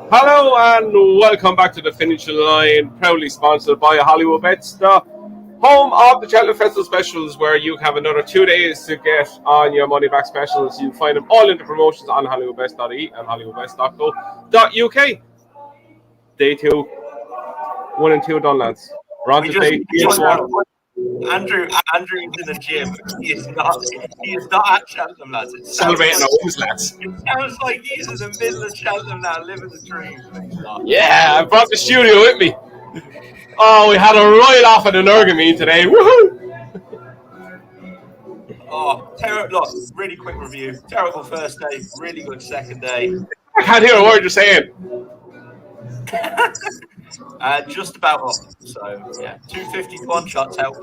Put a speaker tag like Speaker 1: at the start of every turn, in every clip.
Speaker 1: Hello and welcome back to the Finish Line, proudly sponsored by Hollywood Bets, the home of the Cheltenham Festival specials, where you have another 2 days to get on your money back specials. You find them all in the promotions on hollywoodbets.ie and hollywoodbets.co.uk. Day 2, 1 and 2 done, lads. We're on
Speaker 2: We
Speaker 1: to
Speaker 2: just
Speaker 1: day 3.
Speaker 2: Andrew's in the gym. He is not at Cheltenham, lads.
Speaker 1: Celebrating our wins, lads.
Speaker 2: It sounds like he's in the middle of Cheltenham now, living the dream.
Speaker 1: Yeah, I brought the studio with me. Oh, we had a right off at the Nurgamine today. Woohoo!
Speaker 2: Oh, look, really quick review. Terrible first day, really good second day.
Speaker 1: I can't hear a word you're saying.
Speaker 2: Just about up. So, yeah, 250 to 1 shots help.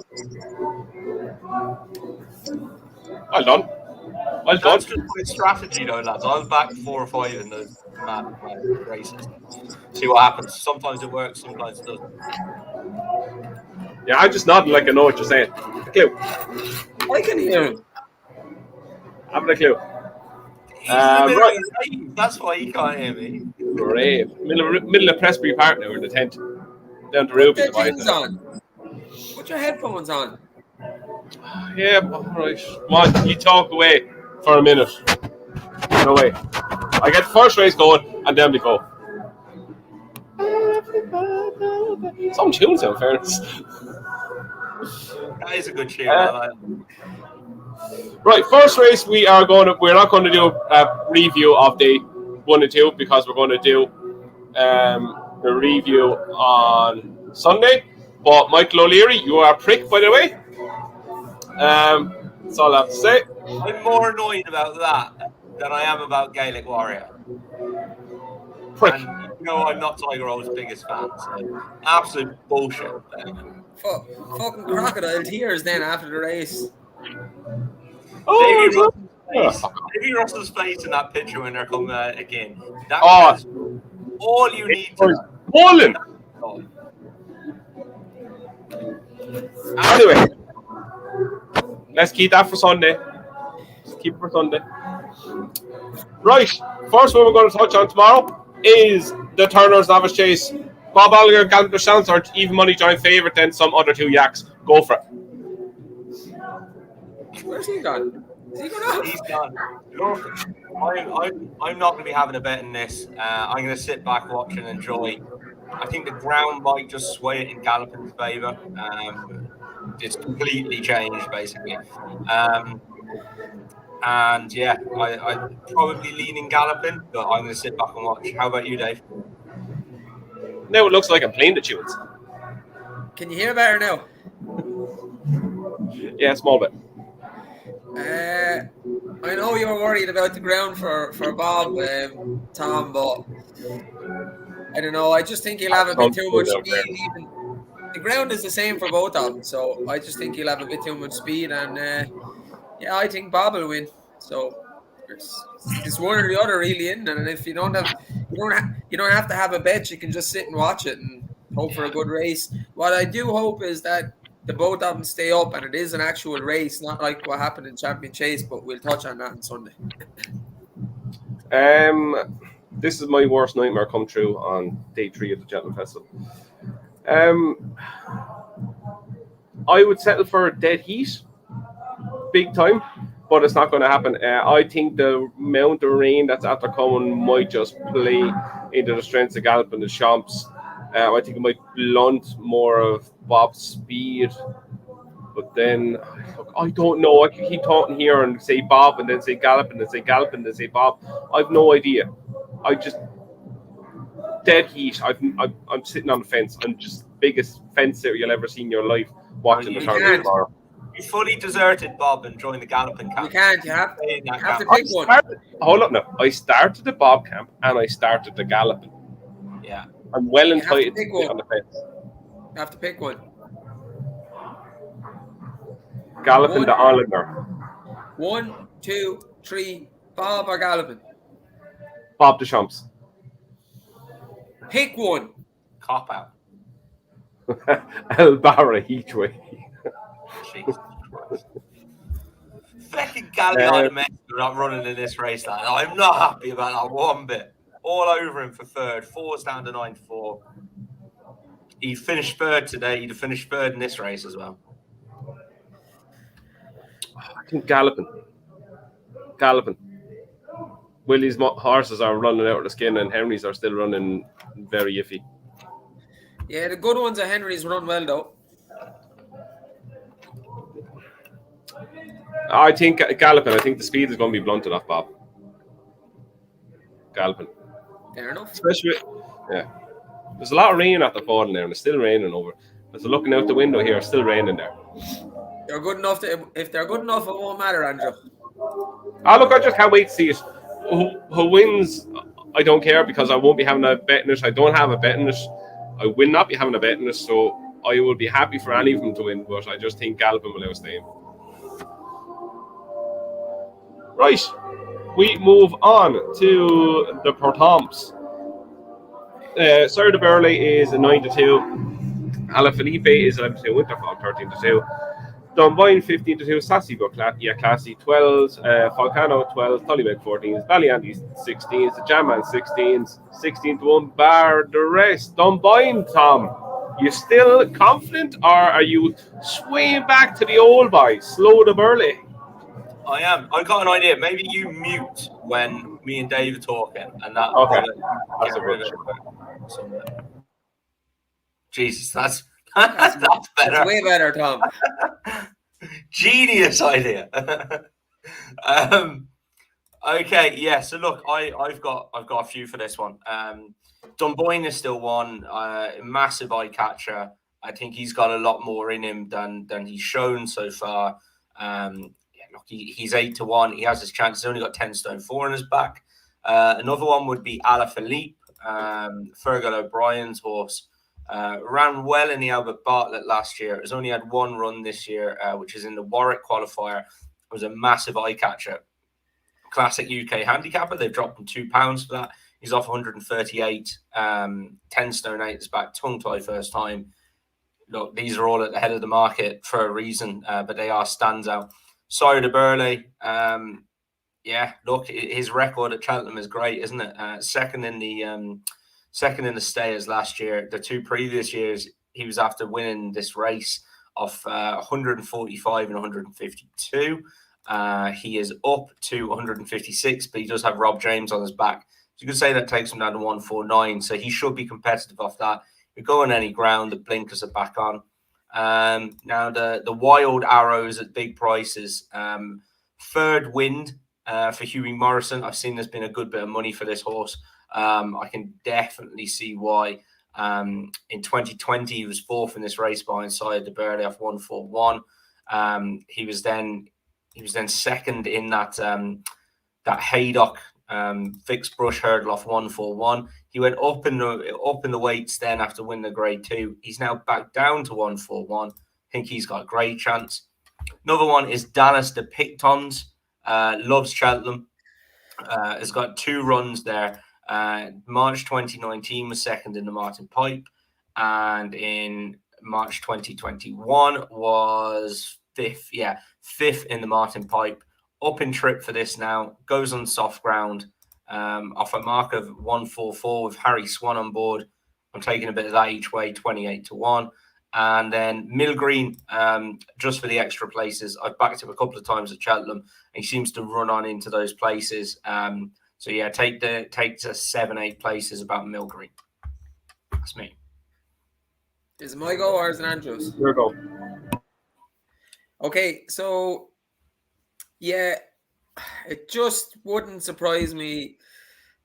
Speaker 1: Well done. Well done.
Speaker 2: That's just my strategy, though, lads. I was back 4 or 5 in those mad races. See what happens. Sometimes it works, sometimes it doesn't.
Speaker 1: Yeah, I'm just nodding like I know what you're saying. A clue.
Speaker 3: I can hear him.
Speaker 1: I haven't a clue.
Speaker 2: Right. That's why he can't hear me.
Speaker 1: Great. Middle of Presbury Park now in the tent. Down to Ruby.
Speaker 3: Put your things on. Put your headphones on.
Speaker 1: Yeah, right. Come on, you talk away for a minute. No way. I get the first race going, and then we go. Some tunes, in fairness.
Speaker 2: That is a good tune.
Speaker 1: Right, first race we're not going to do a review of day 1 and 2 because we're going to do a review on Sunday. But Michael O'Leary, you are a prick, by the way. That's all I have to say.
Speaker 2: I'm more annoyed about that than I am about Gaelic Warrior.
Speaker 1: Prick.
Speaker 2: And I'm not Tiger Roll's biggest fan. So absolute bullshit.
Speaker 3: Fucking crocodile tears then after the race.
Speaker 2: Davy Russell's face in that picture when they're coming again. That's all you need to know.
Speaker 1: Bowling. Anyway, let's keep that for Sunday. Let's keep it for Sunday. Right, first one we're going to touch on tomorrow is the Turner's Novice Chase. Bob Allinger, Gallagher Chance are even money giant favourite than some other 2 yaks. Go for it.
Speaker 3: Where's he gone? Is he gone off?
Speaker 2: He's gone. Look, I'm not going to be having a bet in this. I'm going to sit back, watch and enjoy. I think the ground might just sway it in Gallopin's favour. It's completely changed, basically. And yeah, I probably lean in Gallopin, but I'm going to sit back and watch. How about you, Dave?
Speaker 1: Now it looks like I'm playing the tunes.
Speaker 3: Can you hear better now?
Speaker 1: Yeah, a small bit.
Speaker 3: I know you're worried about the ground for Bob, Tom, but I don't know. I just think he'll have a bit too much speed. Even the ground is the same for both of them, so I just think he'll have a bit too much speed. And yeah, I think Bob will win. So it's one or the other, really, isn't it? And if you don't have to have a bet. You can just sit and watch it and hope for a good race. What I do hope is that the both of them stay up and it is an actual race, not like what happened in Champion Chase, but we'll touch on that on Sunday.
Speaker 1: This is my worst nightmare come true on day 3 of the Cheltenham Festival. I would settle for a dead heat, big time, but it's not going to happen. I think the amount of rain that's after coming might just play into the strengths of Gallop and the Champs. I think it might blunt more of Bob's speed. But then, look, I don't know. I can keep talking here and say Bob and then say Gallop and then say Gallop and then say Bob. I've no idea. I just dead heat. I'm sitting on the fence. I'm just biggest fence sitter you'll ever see in your life watching the tournament tomorrow.
Speaker 2: You fully deserted Bob and joined the Galloping camp.
Speaker 3: You can't. You have to pick one.
Speaker 1: Hold up now. I started the Bob camp and I started the Galloping.
Speaker 2: Yeah.
Speaker 1: I'm well entitled to sit on the fence.
Speaker 3: You have to pick one.
Speaker 1: Galloping the Islander.
Speaker 3: 1, 2, 3. Bob or Galloping?
Speaker 1: Bob the Champs.
Speaker 3: Pick one.
Speaker 2: Cop out.
Speaker 1: El Barra each way.
Speaker 2: Jesus Christ. Fucking Galloping on the mess. We're not running in this race, lad. I'm not happy about that one bit. all over him for third. 4's down to 9-4. He finished third today. He'd have finished third in this race as well.
Speaker 1: I think Galloping. Willie's horses are running out of the skin, and Henry's are still running very iffy.
Speaker 3: Yeah, the good ones at Henry's run well, though.
Speaker 1: I think Galloping. I think the speed is going to be blunted off Bob. Galloping.
Speaker 3: Fair enough.
Speaker 1: Especially, yeah. There's a lot of rain at the fall there, and it's still raining over. As I'm looking out the window here, it's still raining there.
Speaker 3: They're good enough. If they're good enough, it won't matter, Andrew.
Speaker 1: Look, I just can't wait to see it. Who wins, I don't care, because I won't be having a bet in it. I don't have a bet in it. I will not be having a bet in it, so I will be happy for any of them to win, but I just think Galloping will outstay him. Right, we move on to the Pertomps. Sir de Burley is a 9-2. Alaphilippe is 11-2. Winterfall 13-2. Dunboyne 15-2. Sassy Boclatia Classy 12s. Falcano 12s. Tullybeg 14s. Ballyandy 16s. The Jamman 16s. 16-1. Bar the rest. Dunboyne, Tom, you still confident, or are you swaying back to the old boys? Slow de Burley.
Speaker 2: I am. I got an idea. Maybe you mute when me and Dave are talking, and that.
Speaker 1: Okay.
Speaker 2: That's a good. Jesus, that's better.
Speaker 3: That's way better, Tom.
Speaker 2: Genius idea. Okay, yeah. So look, I've got a few for this one. Dunboyne is still one. Massive eye catcher. I think he's got a lot more in him than he's shown so far. Look, he's 8-1. He has his chance. He's only got 10 stone 4 in his back. Another one would be Alaphilippe, Fergal O'Brien's horse. Ran well in the Albert Bartlett last year. Has only had one run this year, which is in the Warwick qualifier. It was a massive eye catcher. Classic UK handicapper. They've dropped him £2 for that. He's off 138, 10 stone 8 is back, tongue tie first time. Look, these are all at the head of the market for a reason, but they are standout. Sire de Burley, look, his record at Cheltenham is great, isn't it? Second in the stayers last year. The 2 previous years, he was after winning this race off 145 and 152. He is up to 156, but he does have Rob James on his back. So you could say that takes him down to 149. So he should be competitive off that. You go on any ground, the blinkers are back on. Now the wild arrows at big prices. Third Wind for Hughie Morrison. I've seen there's been a good bit of money for this horse. I can definitely see why. In 2020, he was 4th in this race behind Sire de Burley off 141. He was then second in that Haydock fixed brush hurdle off 141. He went up in the weights then after winning the grade 2. He's now back down to 141. I think he's got a great chance. Another one is Dallas de Pictons. Loves Cheltenham. Has got 2 runs there. March 2019 was second in the Martin Pipe, and in March 2021 was 5th. Yeah, 5th in the Martin Pipe. Up in trip for this now. Goes on soft ground. Off a mark of 144 with Harry Swan on board. I'm taking a bit of that each way, 28-1. And then Mill Green, just for the extra places. I've backed him a couple of times at Cheltenham, and he seems to run on into those places. So yeah, take the 7-8 places about Mill Green. That's me.
Speaker 3: Is it my go or is it Andrew's?
Speaker 1: Your go.
Speaker 3: Okay, so yeah, it just wouldn't surprise me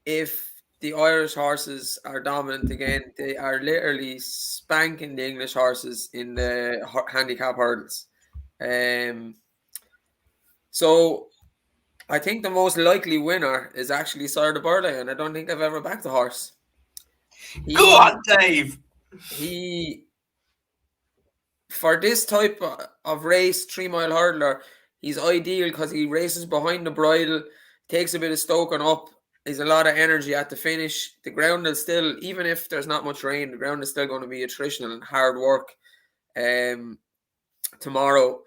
Speaker 3: if the Irish horses are dominant again. They are literally spanking the English horses in the handicap hurdles. So I think the most likely winner is actually Sire de Burley, and I don't think I've ever backed the horse.
Speaker 2: Go on, Dave.
Speaker 3: For this type of race, 3-mile hurdler, he's ideal because he races behind the bridle, takes a bit of stoking up. There's a lot of energy at the finish. The ground is still, even if there's not much rain, the ground is still going to be attritional and hard work tomorrow.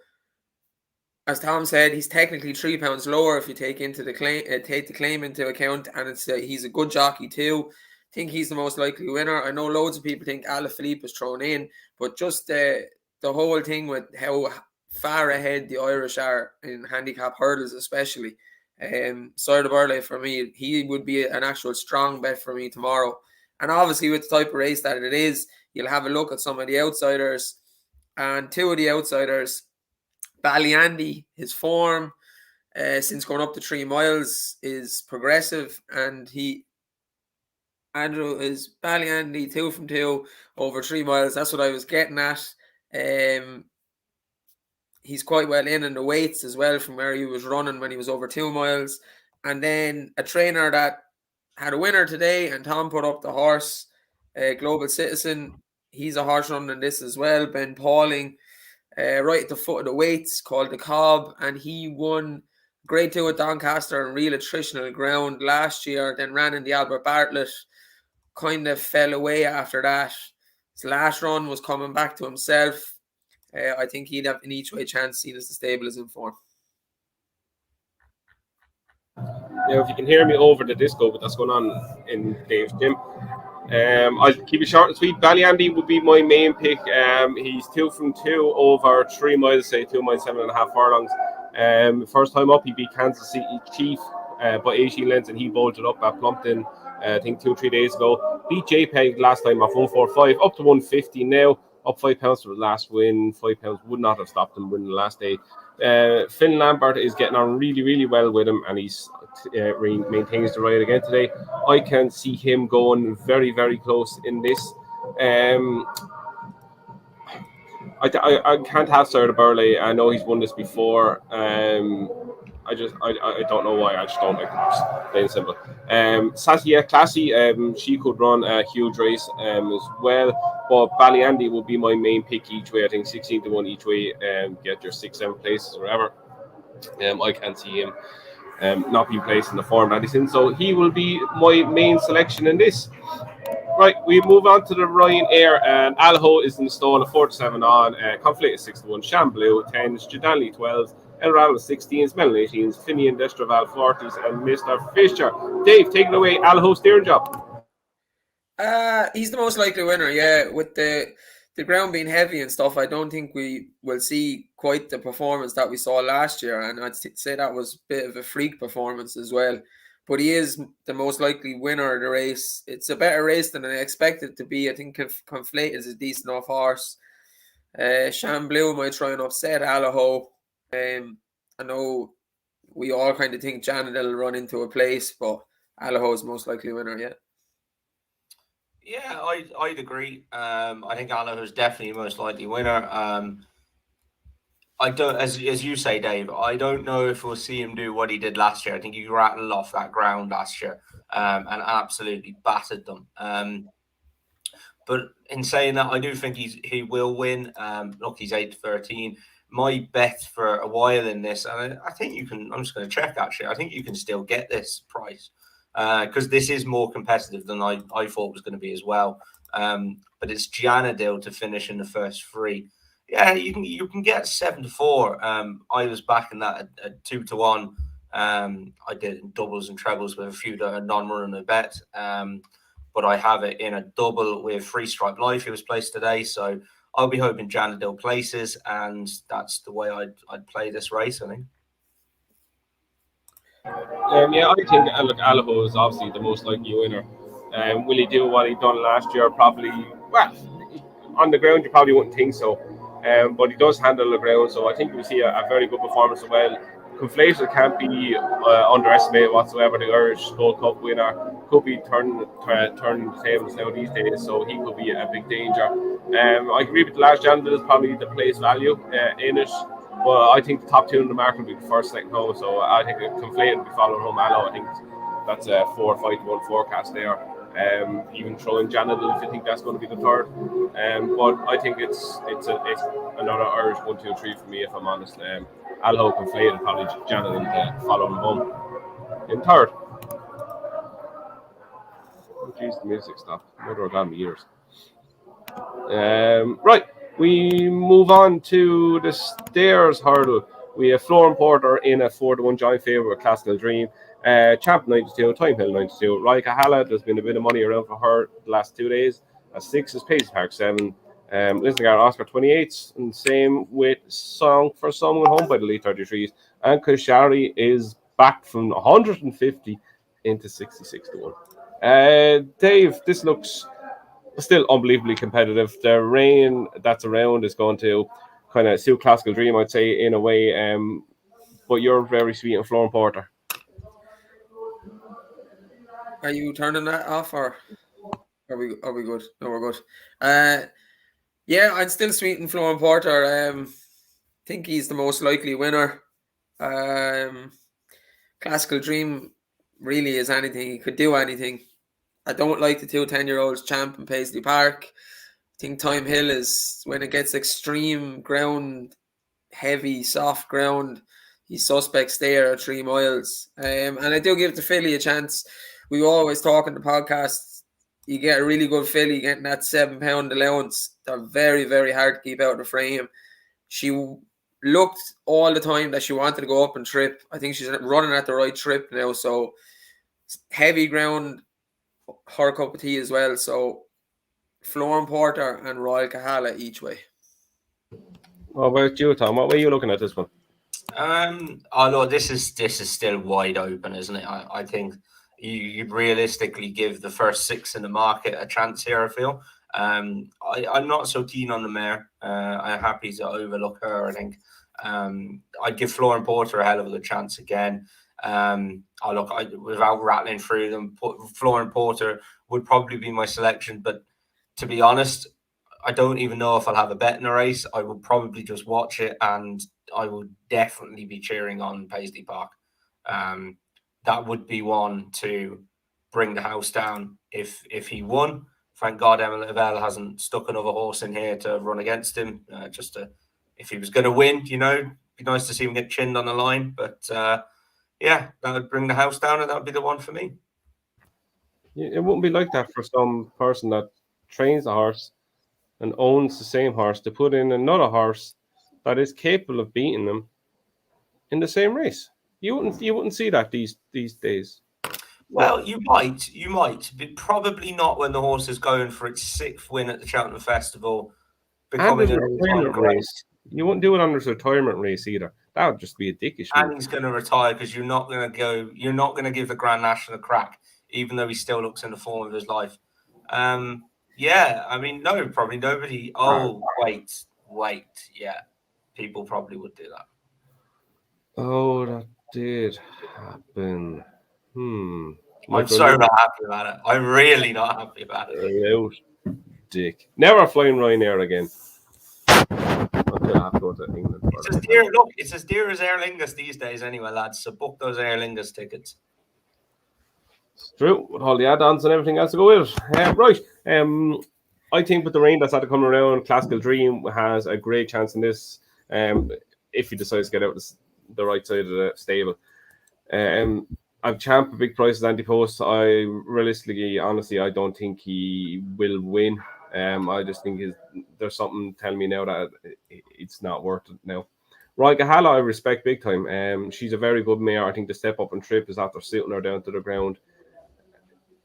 Speaker 3: as Tom said, he's technically £3 lower if you take the claim into account, and he's a good jockey too. I think he's the most likely winner. I know loads of people think Alaphilippe is thrown in, but just the whole thing with how far ahead the Irish are in handicap hurdles, especially. Sire de Bartlett, for me, he would be an actual strong bet for me tomorrow. And obviously, with the type of race that it is, you'll have a look at some of the outsiders, and two of the outsiders. Ballyandy, his form since going up to 3 miles is progressive, and Andrew is Ballyandy 2 from 2 over 3 miles. That's what I was getting at. He's quite well in the weights as well from where he was running when he was over 2 miles. And then a trainer that had a winner today, and Tom put up the horse, Global Citizen. He's a horse running this as well, Ben Pauling. Right at the foot of the weights, called the Cobb, and he won Grade 2 at Doncaster on real attritional ground last year, then ran in the Albert Bartlett, kind of fell away after that. His last run was coming back to himself. I think he'd have an each way chance, seen as the stable is in form.
Speaker 1: Now, if you can hear me over the disco, but that's going on in Dave's gym. I'll keep it short and sweet. Ballyandy would be my main pick. He's 2 from 2 over 3 miles, say 2 miles, 7.5 furlongs. First time up, he beat Kansas City Chief by 18 lengths, and he bolted up at Plumpton, I think 2-3 days ago. Beat JPEG last time off 145, up to 150 now, up £5 for the last win. £5 would not have stopped him winning the last day. Finn Lambert is getting on really, really well with him, and he's maintains the ride again today. I can see him going very, very close in this. I can't have Sire de Burley. I know he's won this before. I don't know why. I just don't like the horse. Plain and simple. Satia Classy, she could run a huge race as well. But Ballyandy will be my main pick each way. I think 16 to 1 each way. Get your 6-7 places or whatever. I can't see him not being placed in the form that he's in. So he will be my main selection in this. Right, we move on to the Ryanair, and Alho is in the stall at 4 to 7 on, Conflate is 6 to 1, Shamblu 10s, Gidanli 12s, Elral 16s, Mellon 18s, Finian Destraval 40s, and Mr. Fisher. Dave, taking away Alho steering job.
Speaker 3: He's the most likely winner, yeah. With the ground being heavy and stuff, I don't think we will see quite the performance that we saw last year, and I'd say that was a bit of a freak performance as well. But he is the most likely winner of the race. It's a better race than I expected it to be. I think Conflate is a decent enough horse. Shamblu might try and upset Alaho. I know we all kind of think Janet will run into a place, but Alaho is most likely winner, yeah.
Speaker 2: Yeah, I'd agree. I think Alaho is definitely the most likely winner. I don't, as you say, Dave, I don't know if we'll see him do what he did last year. I think he rattled off that ground last year and absolutely battered them. But in saying that, I do think he will win. Look, he's 8-13. My bet for a while in this, and I think you can. I'm just going to check actually. I think you can still get this price because this is more competitive than I thought it was going to be as well. But it's Gianadil to finish in the first 3. Yeah, you can get 7 to 4. I was backing that at 2 to 1. I did doubles and trebles with a few non-running a bet. But I have it in a double with Free Stripe Life, who was placed today. So I'll be hoping Janadil places, and that's the way I'd play this race, I think.
Speaker 1: Yeah, I think Alaho is obviously the most likely winner. Will he do what he done last year? Probably. Well, on the ground, you probably wouldn't think so. But he does handle the ground, so I think we see a very good performance as well. Conflated can't be underestimated whatsoever. The Irish Gold Cup winner could be turning the tables now these days, so he could be a big danger. I agree with the last gentleman is probably the place value in it. But I think the top 2 in the market will be the first, second home, so I think Conflated will be following home Allo. I think that's a 4 or 5 to 1 forecast there. Even throwing Janadil if you think that's going to be the third. But I think it's another Irish 1, 2, 3 for me, if I'm honest. Alho Conflated, probably Janadil following home in third. Oh, geez, the music stopped. Mother of God, years. Right, we move on to the Stairs Hurdle. We have Florence Porter in a 4-1 joint favourite with Classical Dream. Champ 92, Time Hill 92. Roy Kahala, there's been a bit of money around for her the last 2 days. 6 is Paisley Park 7. Lisnagar Oscar 28, and same with Song for Someone Home by the Lead 33s. And Kashari is back from 150 into 66 to 1. Dave, this looks still unbelievably competitive. The rain that's around is going to kind of suit Classical Dream, I'd say, in a way. But you're very sweet and Florence Porter.
Speaker 3: Are you turning that off, or are we good? No, we're good. Yeah, I'm still sweet and Florence Porter. Think he's the most likely winner. Classical Dream really is anything. He could do anything. I don't like the 2 10-year-olds, Champ and Paisley Park. I think Time Hill is, when it gets extreme ground, heavy, soft ground, he's suspects there at 3 miles. And I do give the filly a chance. We always talk in the podcast, you get a really good filly getting that £7 allowance. They're very, very hard to keep out of the frame. She looked all the time that she wanted to go up and trip. I think she's running at the right trip now. So heavy ground, her cup of tea as well. So Florence Porter and Royal Kahala each way.
Speaker 1: What about you, Tom? What way are you looking at this one?
Speaker 2: Look, this is still wide open, isn't it? I think you realistically give the first 6 in the market a chance here, I feel. I'm not so keen on the mare. I'm happy to overlook her. I think I'd give Florence Porter a hell of a good chance again. Without rattling through them, Florence Porter would probably be my selection. But to be honest, I don't even know if I'll have a bet in the race. I will probably just watch it, and I will definitely be cheering on Paisley Park. That would be one to bring the house down if he won. Thank God Emma Lavelle hasn't stuck another horse in here to run against him. If he was going to win, be nice to see him get chinned on the line. But that would bring the house down, and that would be the one for me.
Speaker 1: It wouldn't be like that for some person that trains a horse and owns the same horse to put in another horse that is capable of beating them in the same race. You wouldn't see that these days.
Speaker 2: Well, you might, but probably not when the horse is going for its 6th win at the Cheltenham Festival.
Speaker 1: Becoming a retirement race. You wouldn't do it under a retirement race either. That would just be a dickish move.
Speaker 2: And he's going to retire because you're not going to give the Grand National a crack, even though he still looks in the form of his life. No, probably nobody. Oh, wait. Yeah, people probably would do that.
Speaker 1: Oh, that did happen.
Speaker 2: I'm so not happy about it. I'm really not happy about it.
Speaker 1: Dick. Never flying Ryanair again. Until I have to go to England.
Speaker 2: It's as dear as Aer Lingus these days anyway, lads. So book those Aer Lingus tickets.
Speaker 1: It's true. With all the add-ons and everything else to go with it. Right. I think with the rain that's had to come around, Classical Dream has a great chance in this if he decides to get out the right side of the stable. I've Champ a big prices anti-post. Honestly, I don't think he will win. I just think there's something telling me now that it's not worth it now. Roy Kahala, I respect big time. She's a very good mare. I think the step up and trip is after sitting her down to the ground.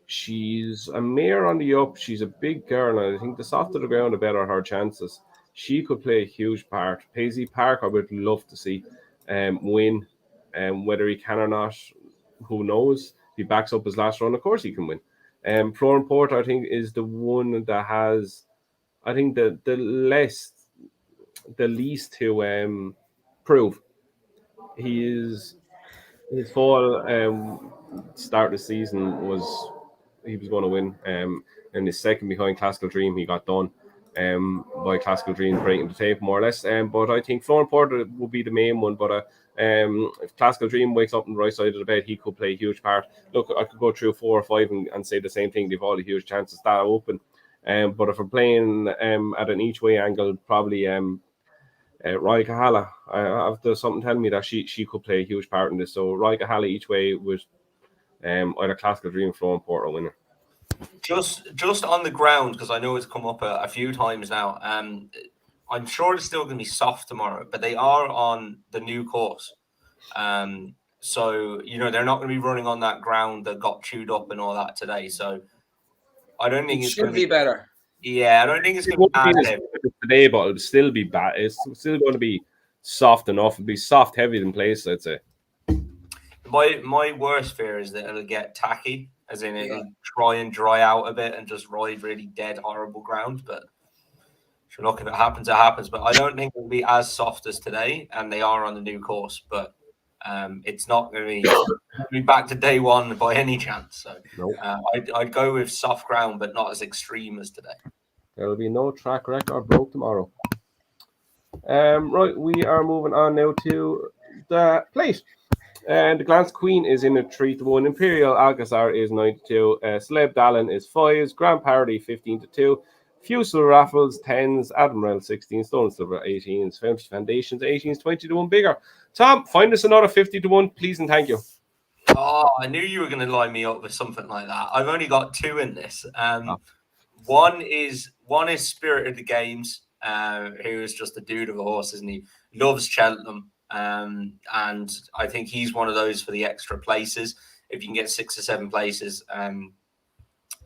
Speaker 1: She's a mare on the up. She's a big girl, and I think the softer the ground, the better her chances. She could play a huge part. Paisley Park, I would love to see win. Whether he can or not, who knows? If he backs up his last run, of course he can win. Florence Porter, I think, is the one that has, I think, the least to prove. His fall start of the season was he was going to win. And his second behind Classical Dream, he got done by Classical Dream breaking the tape more or less. But I think Florence Porter will be the main one. But if Classical Dream wakes up on the right side of the bed, he could play a huge part. Look, I could go through 4 or 5 and say the same thing. They've all the huge chances that open. But if we're playing at an each way angle, probably Roy Kahala. There's something telling me that she could play a huge part in this. So Roy Kahala each way with either Classical Dream, Florence Porter winner.
Speaker 2: Just on the ground, because I know it's come up a few times now. I'm sure it's still going to be soft tomorrow, but they are on the new course. So, they're not going to be running on that ground that got chewed up and all that today. So I don't think
Speaker 3: It
Speaker 2: it's going
Speaker 3: should
Speaker 2: to
Speaker 3: be better.
Speaker 2: Yeah, I don't think it's
Speaker 1: It
Speaker 2: going to
Speaker 1: won't
Speaker 2: be
Speaker 1: be
Speaker 2: as
Speaker 1: as
Speaker 2: heavy.
Speaker 1: good as today, but it'll still be bad. It's still going to be soft enough. It'll be soft, heavy in place, I'd say.
Speaker 2: My worst fear is that it'll get tacky, as in it'll try and dry out a bit and just ride really dead, horrible ground. But sure, look, if it happens, it happens. But I don't think it'll be as soft as today, and they are on the new course. But it's not going to be back to day one by any chance. So
Speaker 1: Nope.
Speaker 2: I'd go with soft ground, but not as extreme as today.
Speaker 1: There will be no track record broke tomorrow. Right, we are moving on now to the plate. And the Glance Queen is in a 3-1. Imperial Alcazar is 9-2. Celeb Dallin is 5s. Grand Parody 15-2. Fusel Raffles 10s. Admiral 16. Stone Silver 18s. Femmes Foundations 18s 20-1 bigger. Tom, find us another 50-1, please and thank you.
Speaker 2: Oh, I knew you were going to line me up with something like that. I've only got 2 in this. One is Spirit of the Games, who is just a dude of a horse, isn't he? Loves Cheltenham. And I think he's one of those for the extra places. If you can get 6 or 7 places,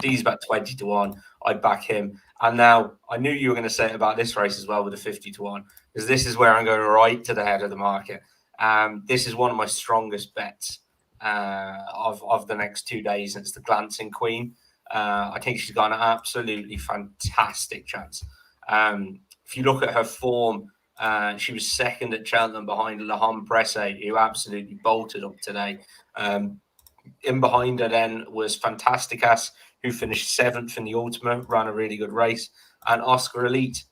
Speaker 2: he's about 20-1. I'd back him. And now I knew you were going to say it about this race as well with the 50-1, because this is where I'm going right to the head of the market. This is one of my strongest bets of the next 2 days. And it's the Glancing Queen. I think she's got an absolutely fantastic chance. If you look at her form, she was second at Cheltenham behind Lahom Presse, who absolutely bolted up today. In behind her then was Fantasticas, who finished 7th in the Ultima, ran a really good race. And Oscar Elite,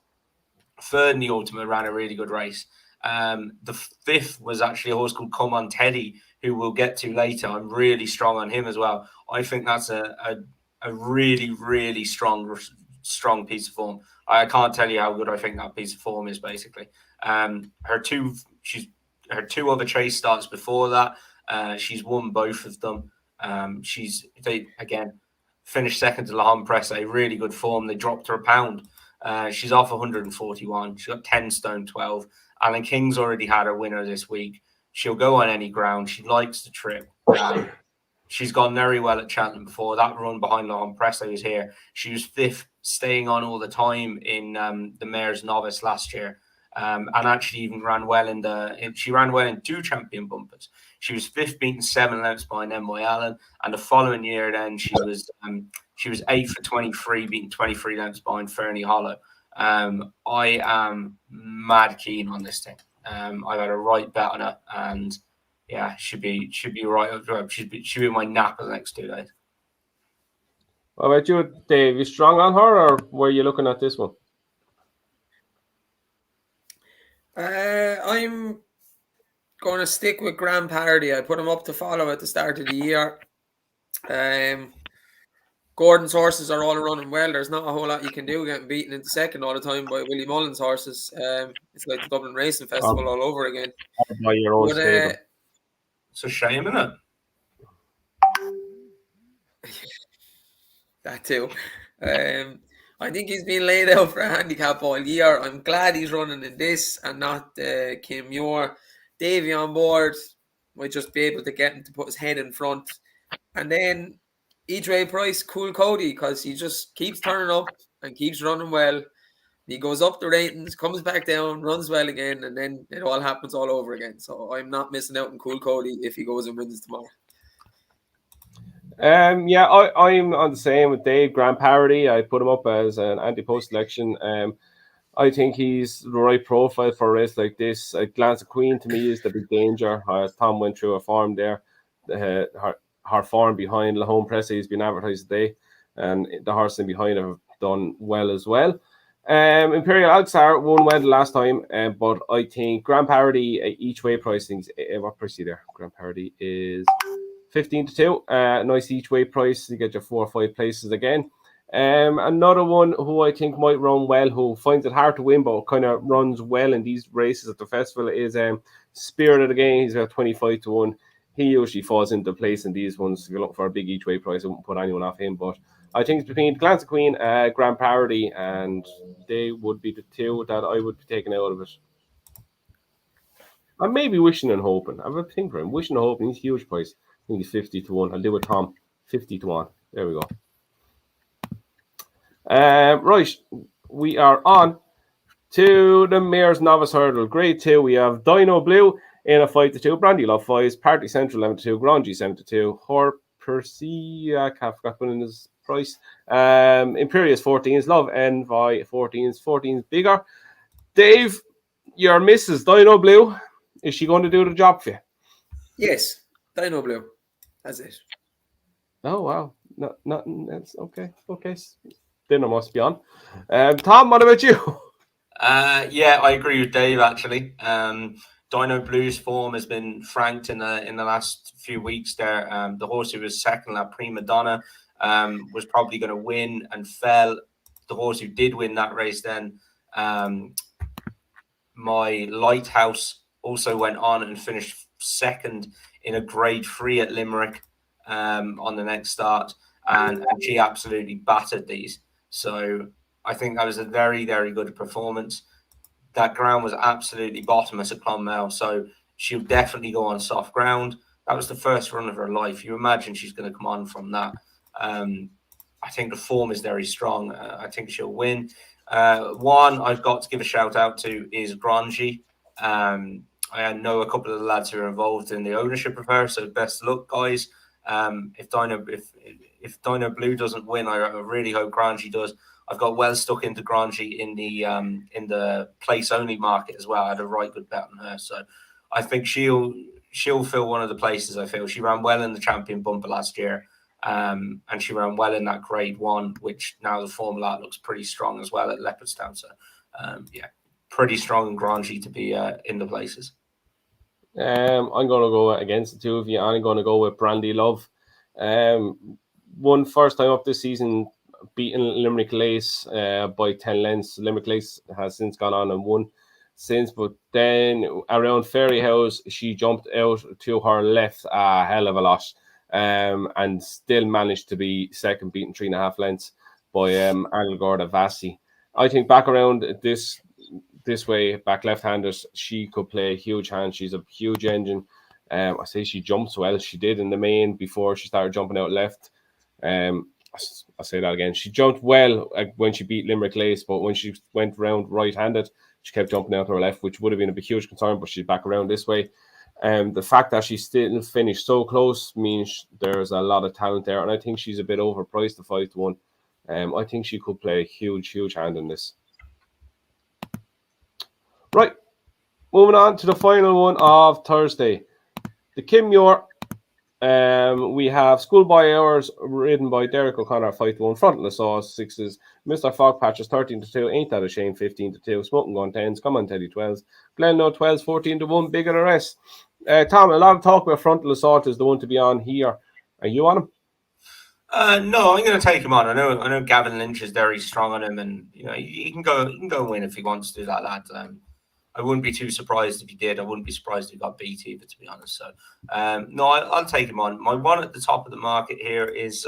Speaker 2: 3rd in the Ultima, ran a really good race. The 5th was actually a horse called Come On Teddy, who we'll get to later. I'm really strong on him as well. I think that's a really, really strong piece of form. I can't tell you how good I think that piece of form is, basically. Her two other chase starts before that. She's won both of them. They finished second to Lahom Presse, a really good form. They dropped her a pound. She's off 141. She's got 10 stone 12. Alan King's already had her winner this week. She'll go on any ground. She likes the trip. She's gone very well at Cheltenham before. That run behind Lahom Presse was here. She was 5th, staying on all the time in the Mayor's Novice last year. And actually even ran well she ran well in 2 champion bumpers. She was 5th, beaten 7 lengths behind M.Y. Allen. And the following year then she was 8th for 23, beaten 23 lengths behind Fernie Hollow. I am mad keen on this thing. I've had a right bet on her, and yeah, should be right. Should be my nap for the next 2 days.
Speaker 1: What about you, Dave? You strong on her, or were you looking at this one?
Speaker 3: I'm going to stick with Grand Parody. I put him up to follow at the start of the year. Gordon's horses are all running well. There's not a whole lot you can do getting beaten into second all the time by Willie Mullins' horses. It's like the Dublin Racing Festival all over again.
Speaker 1: By your own stable.
Speaker 2: It's a shame, isn't it?
Speaker 3: That too. I think he's been laid out for a handicap all year. I'm glad he's running in this and not Kim Muir. Davey on board might just be able to get him to put his head in front. And then each way price, Cool Cody, because he just keeps turning up and keeps running well. He goes up the ratings, comes back down, runs well again, and then it all happens all over again. So I'm not missing out on Cool Cody if he goes and wins tomorrow.
Speaker 1: I'm on the same with Dave. Grand Parody, I put him up as an anti-post selection. I think he's the right profile for a race like this. Glance of Queen to me is the big danger. Tom went through a form there. Her form behind Lahom Presse has been advertised today, and the horse in behind her have done well as well. Imperial Alcazar won well the last time, but I think Grand Parody each way pricing. What price is there? Grand Parody is 15-2. Nice each way price. You get your 4 or 5 places again. Another one who I think might run well, who finds it hard to win, but kind of runs well in these races at the festival, is Spirit of the Game. He's about 25-1. He usually falls into place in these ones. If you're looking for a big each way price, I wouldn't put anyone off him, but I think it's between Glance of Queen, Grand Parody, and they would be the two that I would be taking out of it. I'm maybe Wishing and Hoping. I have a thing for him. Wishing and Hoping, he's a huge price. I think he's 50 to 1. I'll do with Tom. 50 to 1. There we go. Right. We are on to the Mayor's Novice Hurdle. Grade 2. We have Dino Blue in a 5 to 2. Brandy Love 5s. Party Central 11 to 2. Grungy 7 to 2. Hor Percy, I can't forget putting his price. Imperious 14s. Love Envy 14s. 14s bigger. Dave, your Mrs. Dino Blue. Is she going to do the job for you?
Speaker 3: Yes, Dino Blue. That's it.
Speaker 1: Oh, wow. Nothing. That's okay. Okay. Dinner must be on. Tom, what about you?
Speaker 2: Yeah, I agree with Dave, actually. Dino Blue's form has been franked in the last few weeks there. The horse who was second, La Prima Donna, was probably going to win and fell. The horse who did win that race then, My Lighthouse, also went on and finished second in a grade 3 at Limerick on the next start. And she absolutely battered these. So I think that was a very, very good performance. That ground was absolutely bottomless at Clonmel, so she'll definitely go on soft ground. That was the first run of her life. You imagine she's going to come on from that. I think the form is very strong. I think she'll win. One I've got to give a shout out to is Grungy. I know a couple of the lads who are involved in the ownership of her, so best luck, guys. If Dino Blue doesn't win, I really hope Grungy does. I've got well stuck into Grungy in the place only market as well. I had a right good bet on her, so I think she'll fill one of the places. I feel she ran well in the champion bumper last year, and she ran well in that grade 1, which now the Formula looks pretty strong as well at Leopardstown. So yeah, pretty strong in Grungy to be in the places.
Speaker 1: I'm going to go against the two of you. I'm going to go with Brandy Love. Won first time up this season, beaten Limerick Lace by 10 lengths. Limerick Lace has since gone on and won since, but then around Fairy House, she jumped out to her left a hell of a lot, and still managed to be second, beaten 3.5 lengths by Angelgorda Vassi. I think back around this way, back left-handed, she could play a huge hand. She's a huge engine. I say she jumps well. She did in the main before she started jumping out left. I'll say that again. She jumped well when she beat Limerick Lace, but when she went round right-handed, she kept jumping out to her left, which would have been a huge concern, but she's back around this way. The fact that she still finished so close means there's a lot of talent there, and I think she's a bit overpriced, the 5 to 1. I think she could play a huge hand in this. Right, moving on to the final one of Thursday. The Kim Muir. We have Schoolboy Hours ridden by Derek O'Connor, 5 to 1. Frontal Sauce 6s. Mr. Fog Patches 13 to 2. Ain't That a Shame 15 to 2. Smoking Gun 10s. Come on Teddy 12s. Glen No 12s 14 to 1. Big RS. Tom, a lot of talk about Frontal Assault is the one to be on here. Are you on him?
Speaker 2: No, I'm going to take him on. I know Gavin Lynch is very strong on him, and he can go and win if he wants to. That lad. I wouldn't be too surprised if he did. I wouldn't be surprised if he got beat either, to be honest. So, no, I'll take him on. My one at the top of the market here is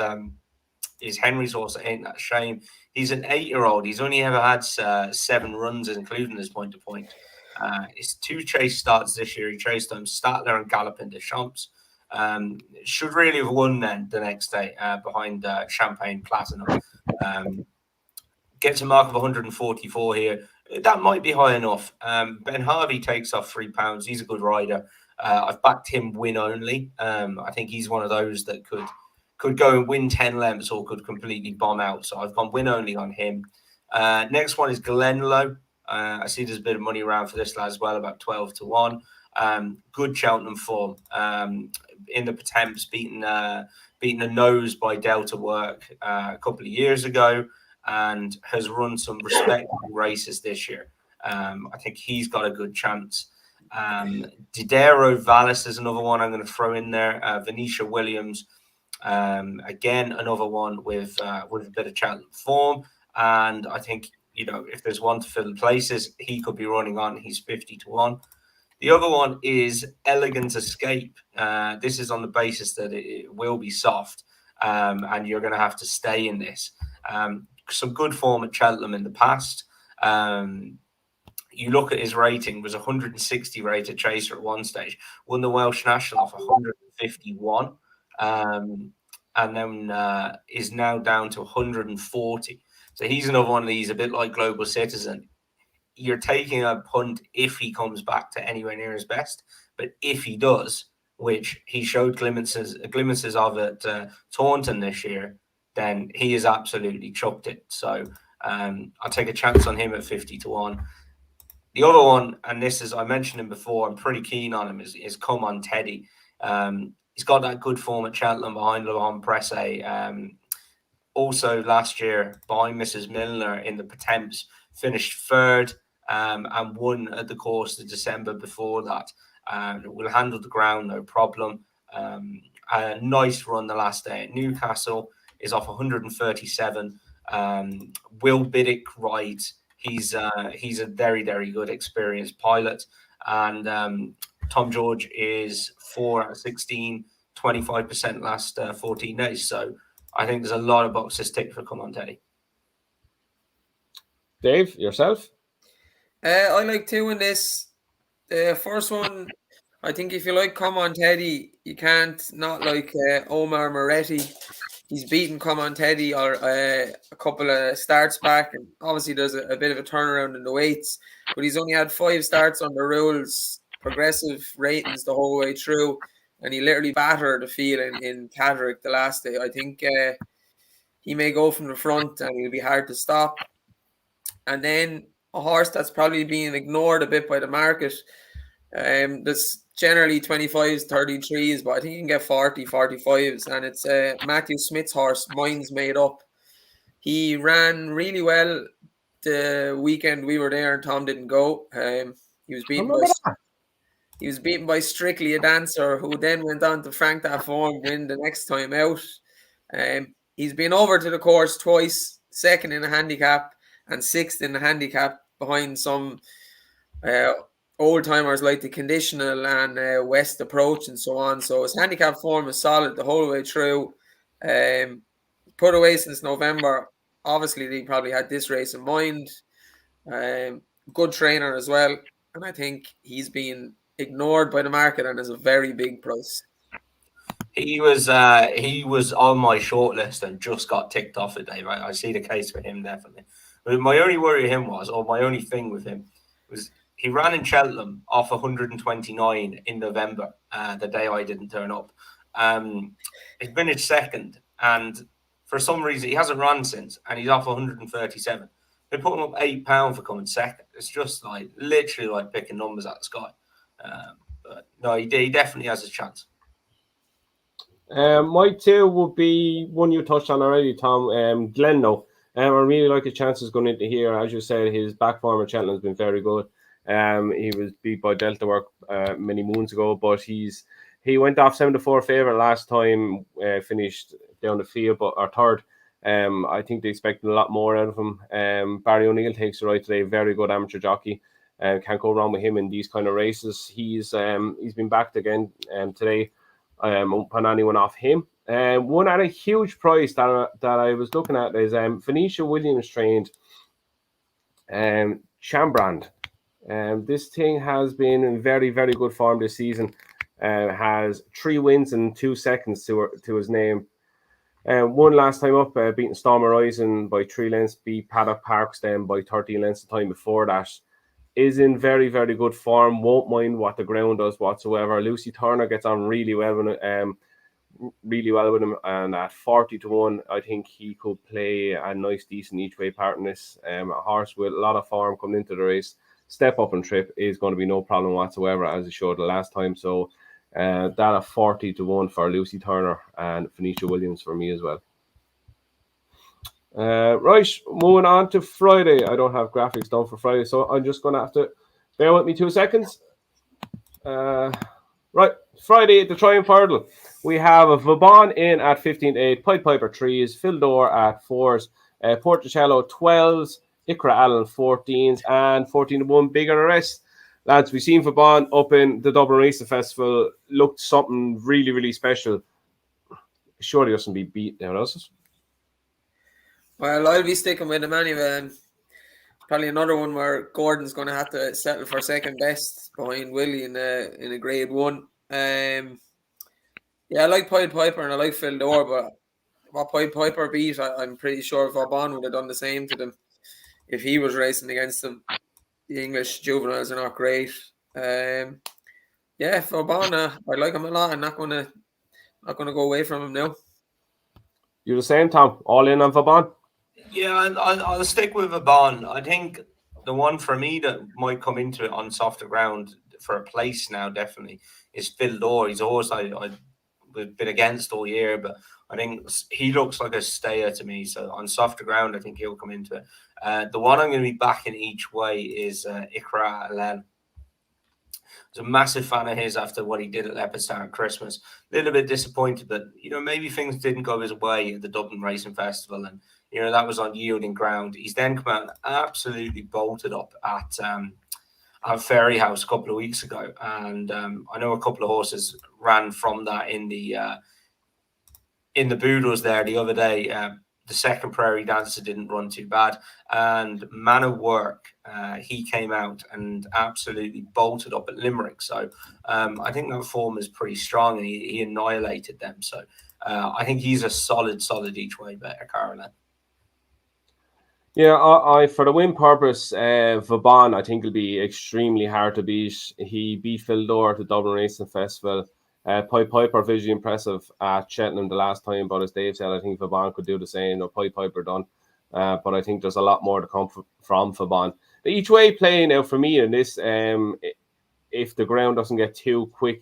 Speaker 2: Henry's horse. Ain't That a Shame. He's an 8-year-old. He's only ever had 7 runs, including his point to point. His 2 chase starts this year. He chased them Statler and Gallopin de Champs. Should really have won then the next day behind Champagne Platinum. Gets a mark of 144 here. That might be high enough. Ben Harvey takes off £3. He's a good rider. I've backed him win only. I think he's one of those that could go and win 10 lengths or could completely bomb out. So I've gone win only on him. Next one is Glenlow. I see there's a bit of money around for this lad as well, about 12 to 1. Good Cheltenham form. In the Potemps, beaten a nose by Delta Work a couple of years ago, and has run some respectable races this year. I think he's got a good chance. Didero Vallis is another one I'm going to throw in there. Venetia Williams, again, another one with a bit of Cheltenham form. And I think, if there's one to fill the places, he could be running on. He's 50 to 1. The other one is Elegant Escape. This is on the basis that it will be soft. and you're going to have to stay in this. Some good form at Cheltenham in the past. You look at his rating, was 160 rated chaser at one stage, won the Welsh National off 151, and then is now down to 140. So he's another one of these, a bit like Global Citizen. You're taking a punt if he comes back to anywhere near his best, but if he does, which he showed glimpses of at Taunton this year, then he has absolutely chucked it. So I'll take a chance on him at 50-1. The other one, and this is, I mentioned him before, I'm pretty keen on him, is Come On Teddy. He's got that good form at Cheltenham behind Laurent Presse. Also last year, behind Mrs. Milner in the Patemps, finished third and won at the course of December before that. Will handle the ground, no problem. A nice run the last day at Newcastle, is off 137. Will Biddick rides. He's a very, very good experienced pilot. And Tom George is 4 out of 16, 25% last 14 days. So I think there's a lot of boxes ticked for Come On Teddy.
Speaker 1: Dave, yourself?
Speaker 3: I like two in this. The first one, I think if you like Come On Teddy, you can't not like Omar Moretti. He's beaten Come On Teddy or a couple of starts back, and obviously there's a bit of a turnaround in the weights, but he's only had 5 starts on the rules, progressive ratings the whole way through, and he literally battered the field in Catterick the last day. I think he may go from the front and he'll be hard to stop. And then a horse that's probably being ignored a bit by the market, there's generally 25s, 33s, but I think you can get 40, 45s, and it's Matthew Smith's horse, Mine's Made Up. He ran really well the weekend we were there and Tom didn't go. He was beaten by Strictly a Dancer, who then went on to frank that form, win the next time out. He's been over to the course twice, second in the handicap and sixth in the handicap behind some old timers like the Conditional and West Approach and so on. So his handicap form is solid the whole way through. Put away since November. Obviously, they probably had this race in mind. Good trainer as well, and I think he's been ignored by the market and is a very big price.
Speaker 2: He was on my shortlist and just got ticked off it, Dave. I see the case for him definitely. But my only worry with him my only thing with him was he ran in Cheltenham off 129 in November, the day I didn't turn up. He finished second, and for some reason he hasn't run since, and he's off 137. They put him up £8 for coming second. It's just like literally like picking numbers out of the sky. But no, he definitely has a chance.
Speaker 1: My two would be one you touched on already, Tom. Glenno. I really like his chances going into here. As you said, his back form at Cheltenham has been very good. He was beat by Delta Work many moons ago, but he went off 7-4 favourite last time, finished down the field, or third. I think they expected a lot more out of him. Barry O'Neill takes the right today, very good amateur jockey. Can't go wrong with him in these kind of races. He's been backed again today. I won't put anyone off him. One at a huge price that I was looking at is Phoenicia Williams trained Chambrand. This thing has been in very, very good form this season. Has 3 wins and 2 seconds to his name. One last time up, beating Storm Horizon by 3 lengths, beat Paddock Parks then by 13 lengths the time before that. Is in very, very good form. Won't mind what the ground does whatsoever. Lucy Turner gets on really well with him, and at 40-1, I think he could play a nice, decent each way part in this. A horse with a lot of form coming into the race. Step up and trip is going to be no problem whatsoever, as he showed the last time. So that at 40-1 for Lucy Turner and Phoenicia Williams for me as well. Right, moving on to Friday. I don't have graphics done for Friday, so I'm just going to have to bear with me 2 seconds. Right, Friday at the Triumph Hurdle. We have a Vauban in at 15-8, Pied Piper 3s, Fildor at 4s, Porticello 12s, Ikra Allen 14s, and 14-1 Bigger the rest. Lads, we've seen Vauban up in the Dublin Racing Festival, looked something really, really special. surely doesn't be beat now, does it?
Speaker 3: Well, I'll be sticking with him anyway. Probably another one where Gordon's going to have to settle for second best behind Willie in a grade 1. Yeah, I like Pied Piper and I like Phil Dore, but what Pied Piper beat, I'm pretty sure Vauban would have done the same to them if he was racing against them. The English juveniles are not great. Yeah, Vauban, I like him a lot. I'm not gonna go away from him now.
Speaker 1: You're the same, Tom. All in on Vauban?
Speaker 2: Yeah, I'll stick with Vauban. I think the one for me that might come into it on softer ground for a place now definitely is Phil Dore. He's a horse I've been against all year, but I think he looks like a stayer to me. So on softer ground, I think he'll come into it. The one I'm going to be backing each way is Ikra Alen. I was a massive fan of his after what he did at Leopardstown at Christmas. A little bit disappointed that, maybe things didn't go his way at the Dublin Racing Festival, and that was on yielding ground. He's then come out and absolutely bolted up at Ferry House a couple of weeks ago, and I know a couple of horses ran from that in the Boodles there the other day. The second Prairie Dancer didn't run too bad, and Man of Work, he came out and absolutely bolted up at Limerick. So I think that form is pretty strong, and he annihilated them. So I think he's a solid each way better, Caroline.
Speaker 1: Yeah, I for the win purpose, Vauban, I think will be extremely hard to beat. He beat Phil Dore at the Dublin Racing Festival. Pied Piper visually impressive at Cheltenham the last time, but as Dave said, I think Vauban could do the same. Pied Piper done, but I think there's a lot more to come from Vauban. The each way play now for me in this, if the ground doesn't get too quick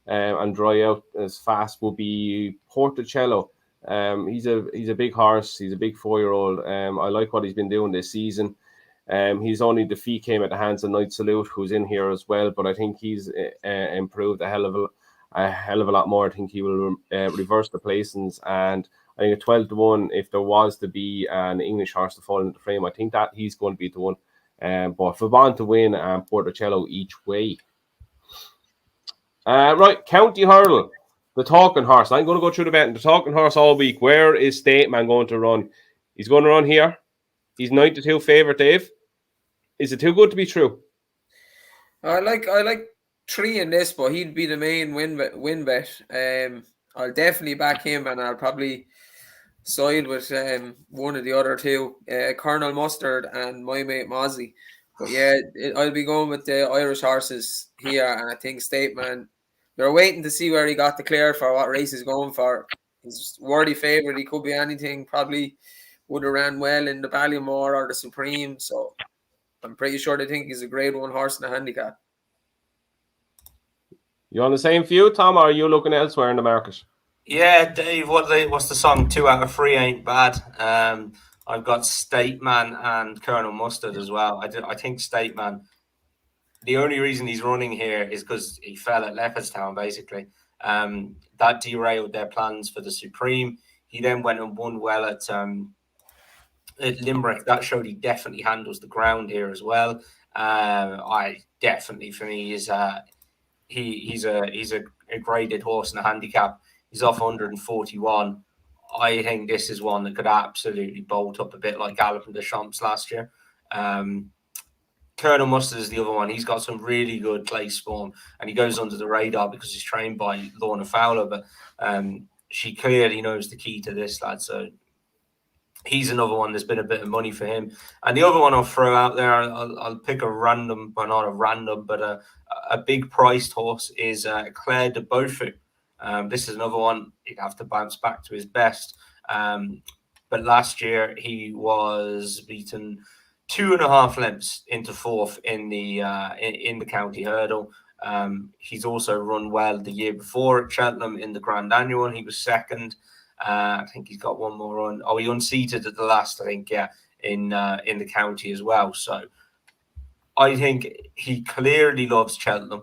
Speaker 1: and dry out as fast, will be Porticello. He's a big horse. He's a big 4-year-old. I like what he's been doing this season. His only defeat came at the hands of Knight Salute, who's in here as well, but I think he's improved a hell of a lot more. I think he will reverse the placings, and I think a 12-1, if there was to be an English horse to fall into the frame, I think that he's going to be the one. But Vauban to win and Porticello each way. Right, County Hurdle, the talking horse. I'm going to go through the betting. The talking horse all week. Where is Stateman going to run? He's going to run here. He's 9-2 favourite, Dave. Is it too good to be true?
Speaker 3: I like 3 in this, but he'd be the main win bet. I'll definitely back him, and I'll probably side with one of the other 2, Colonel Mustard and My Mate Mozzie. But yeah, I'll be going with the Irish horses here, and I think Stateman, they're waiting to see where he got declared for what race he's going for. He's worthy favourite. He could be anything. Probably would have ran well in the Ballymore or the Supreme. So I'm pretty sure they think he's a grade 1 horse in the handicap.
Speaker 1: You on the same view, Tom, or are you looking elsewhere in the market?
Speaker 2: Yeah, Dave, what's the song? 2 out of 3 ain't bad. I've got Stateman and Colonel Mustard as well. I think Stateman, the only reason he's running here is because he fell at Leopardstown, basically. That derailed their plans for the Supreme. He then went and won well at Limerick. That showed he definitely handles the ground here as well. I definitely, for me, is he's a graded horse in a handicap. He's off 141. I think this is one that could absolutely bolt up a bit like Galloping the Champs last year. Colonel Mustard is the other one. He's got some really good place form, and he goes under the radar because he's trained by Lorna Fowler, but she clearly knows the key to this, lad. So he's another one. There's been a bit of money for him. And the other one I'll throw out there, I'll pick a random, but not a random, but a big priced horse is Claire de Beaufort. This is another one. He'd have to bounce back to his best. But last year he was beaten 2.5 lengths into 4th in the County Hurdle. He's also run well the year before at Cheltenham in the Grand Annual. He was 2nd. I think he's got one more run. Oh, he unseated at the last, I think, yeah, in the county as well. So I think he clearly loves Cheltenham.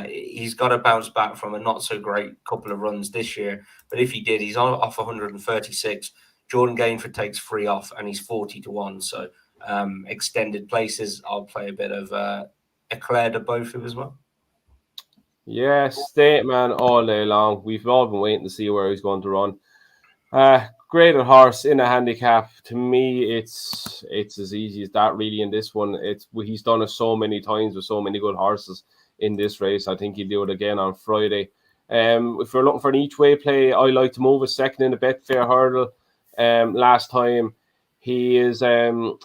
Speaker 2: He's got to bounce back from a not so great couple of runs this year. But if he did, he's off 136. Jordan Gainford takes 3 off, and he's 40-1. So extended places, I'll play a bit of Eclair de Beaufort as well.
Speaker 1: Yeah, State Man all day long. We've all been waiting to see where he's going to run. Graded horse in a handicap. To me, it's as easy as that. Really, in this one, he's done it so many times with so many good horses in this race. I think he'll do it again on Friday. If you're looking for an each way play, I like to move a second in the Betfair Hurdle. Last time he is 2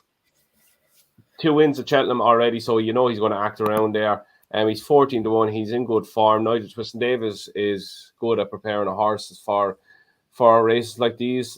Speaker 1: wins at Cheltenham already, so you know he's going to act around there. He's 14-1. He's in good form. Nigel Twiston-Davies is good at preparing a horse for races like these.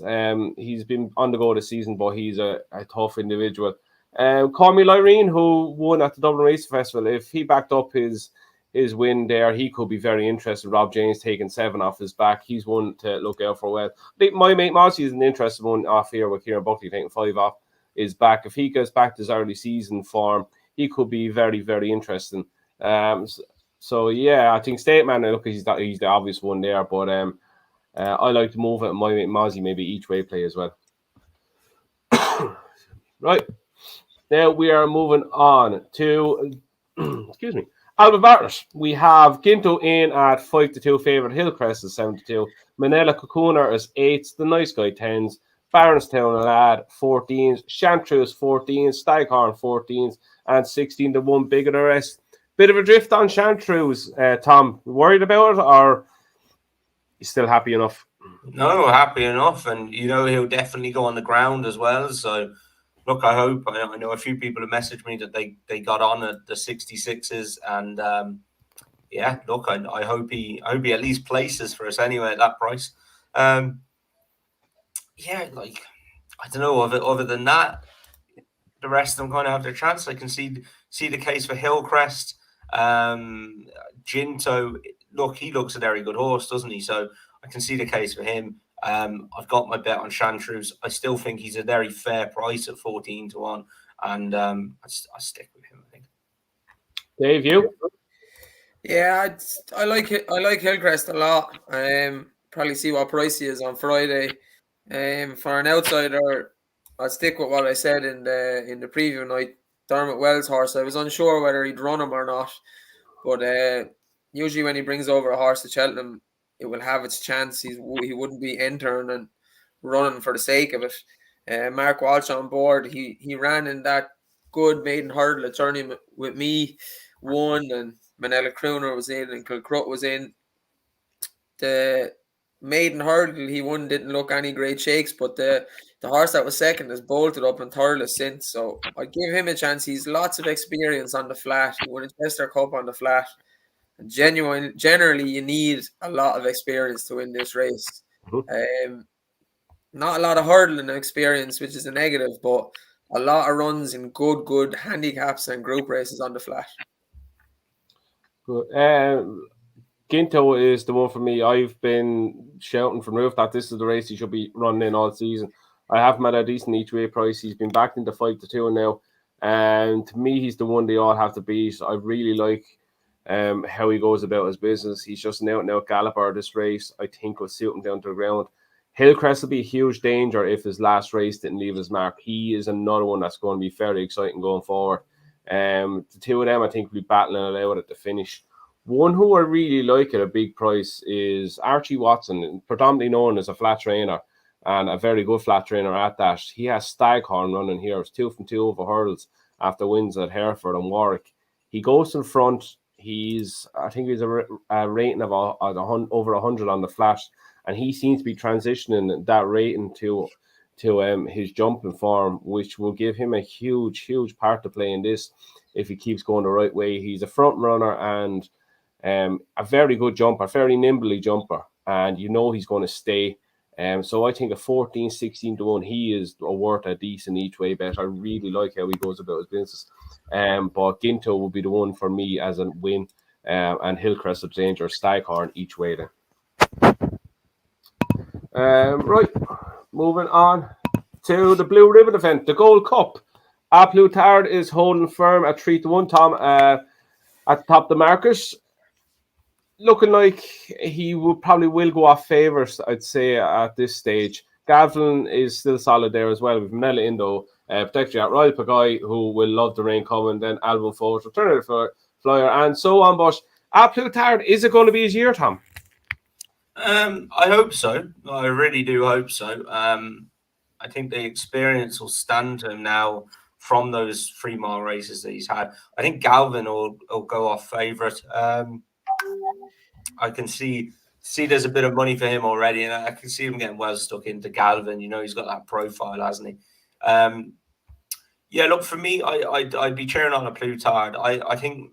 Speaker 1: He's been on the go this season, but he's a tough individual. Call Me Lyrene, who won at the Dublin Race Festival, if he backed up his win there, he could be very interested. Rob James taking 7 off his back. He's one to look out for. Well, I think my mate Mossy is an interesting one off here with Kieran Buckley taking 5 off his back. If he gets back to his early season form, he could be very, very interesting. So yeah, I think State Man, look, he's the obvious one there, but I like to move it. My mate Mozzie maybe each way play as well. Right. Now we are moving on to excuse me, Alba Bartlett. We have Ginto in at 5-2 favourite, Hillcrest is 7-2, Manila Cocooner is 8s, The Nice Guy 10s, Barronstown a lad 14s, Chantruse 14s, Staghorn 14s, and 16-1 Big of the rest. Bit of a drift on Chantruse, Tom. Worried about it, or you still happy enough?
Speaker 2: No, happy enough, and he'll definitely go on the ground as well. So, look, I hope. I know a few people have messaged me that they got on at the 66s, and yeah, look, I hope he at least places for us anyway at that price. Yeah, like I don't know. Other than that, the rest of them kind of have their chance. I can see the case for Hillcrest. Ginto, look, he looks a very good horse, doesn't he? So I can see the case for him. I've got my bet on Chantruse. I still think he's a very fair price at 14-1, and I stick with him, I think.
Speaker 1: Dave, you?
Speaker 3: Yeah, I like it. I like Hillcrest a lot. Probably see what price he is on Friday. For an outsider, I'll stick with what I said in the preview night. Dermot Wells' horse. I was unsure whether he'd run him or not, but usually when he brings over a horse to Cheltenham, it will have its chance. He wouldn't be entering and running for the sake of it. Mark Walsh on board. He ran in that good maiden hurdle attorney with me, won, and Manila Crooner was in and Kilcrut was in. The maiden hurdle he won didn't look any great shakes, but the horse that was second has bolted up and third since. So I give him a chance. He's lots of experience on the flat. He won a Chester Cup on the flat. And generally, you need a lot of experience to win this race. Not a lot of hurdling experience, which is a negative, but a lot of runs in good handicaps and group races on the flat.
Speaker 1: Good. Ginto is the one for me. I've been shouting from roof that this is the race he should be running in all season. I have him at a decent each way price. He's been backed into 5-2 now, and to me, he's the one they all have to beat. I really like how he goes about his business. He's just an out-and-out galloper this race. I think will suit him down to the ground. Hillcrest will be a huge danger if his last race didn't leave his mark. He is another one that's going to be very exciting going forward. The two of them, I think, will be battling it out at the finish. One who I really like at a big price is Archie Watson, predominantly known as a flat trainer and a very good flat trainer at that. He has Staghorn running here. It's 2 from 2 over hurdles after wins at Hereford and Warwick. He goes in front. I think he's a rating of over 100 on the flat, and he seems to be transitioning that rating to his jumping form, which will give him a huge part to play in this if he keeps going the right way. He's a front runner and a very good jumper, very nimbly jumper, and he's going to stay. So I think a 14-16-1, he is worth a decent each way bet. I really like how he goes about his business. But Ginto will be the one for me as a win, and Hillcrest of Danger, Staghorn each way then. Right, moving on to the Blue Ribbon event, the Gold Cup. A Plutard is holding firm at 3-1. Tom at the top of the market, looking like he probably will go off favours, I'd say, at this stage. Gavlin is still solid there as well. We've Manila Indo, potentially at Royal Pagay, who will love the rain coming, then Alvin Foch, Alternative Flyer, and so on. But Plutard, is it going to be his year, Tom?
Speaker 2: I hope so. I really do hope so. I think the experience will stand to him now from those 3 mile races that he's had. I think Galvin will go off favourite. I can see there's a bit of money for him already, and I can see him getting well stuck into Galvin. You know, he's got that profile, hasn't he? Yeah, look, for me, I'd be cheering on a Plutard. I think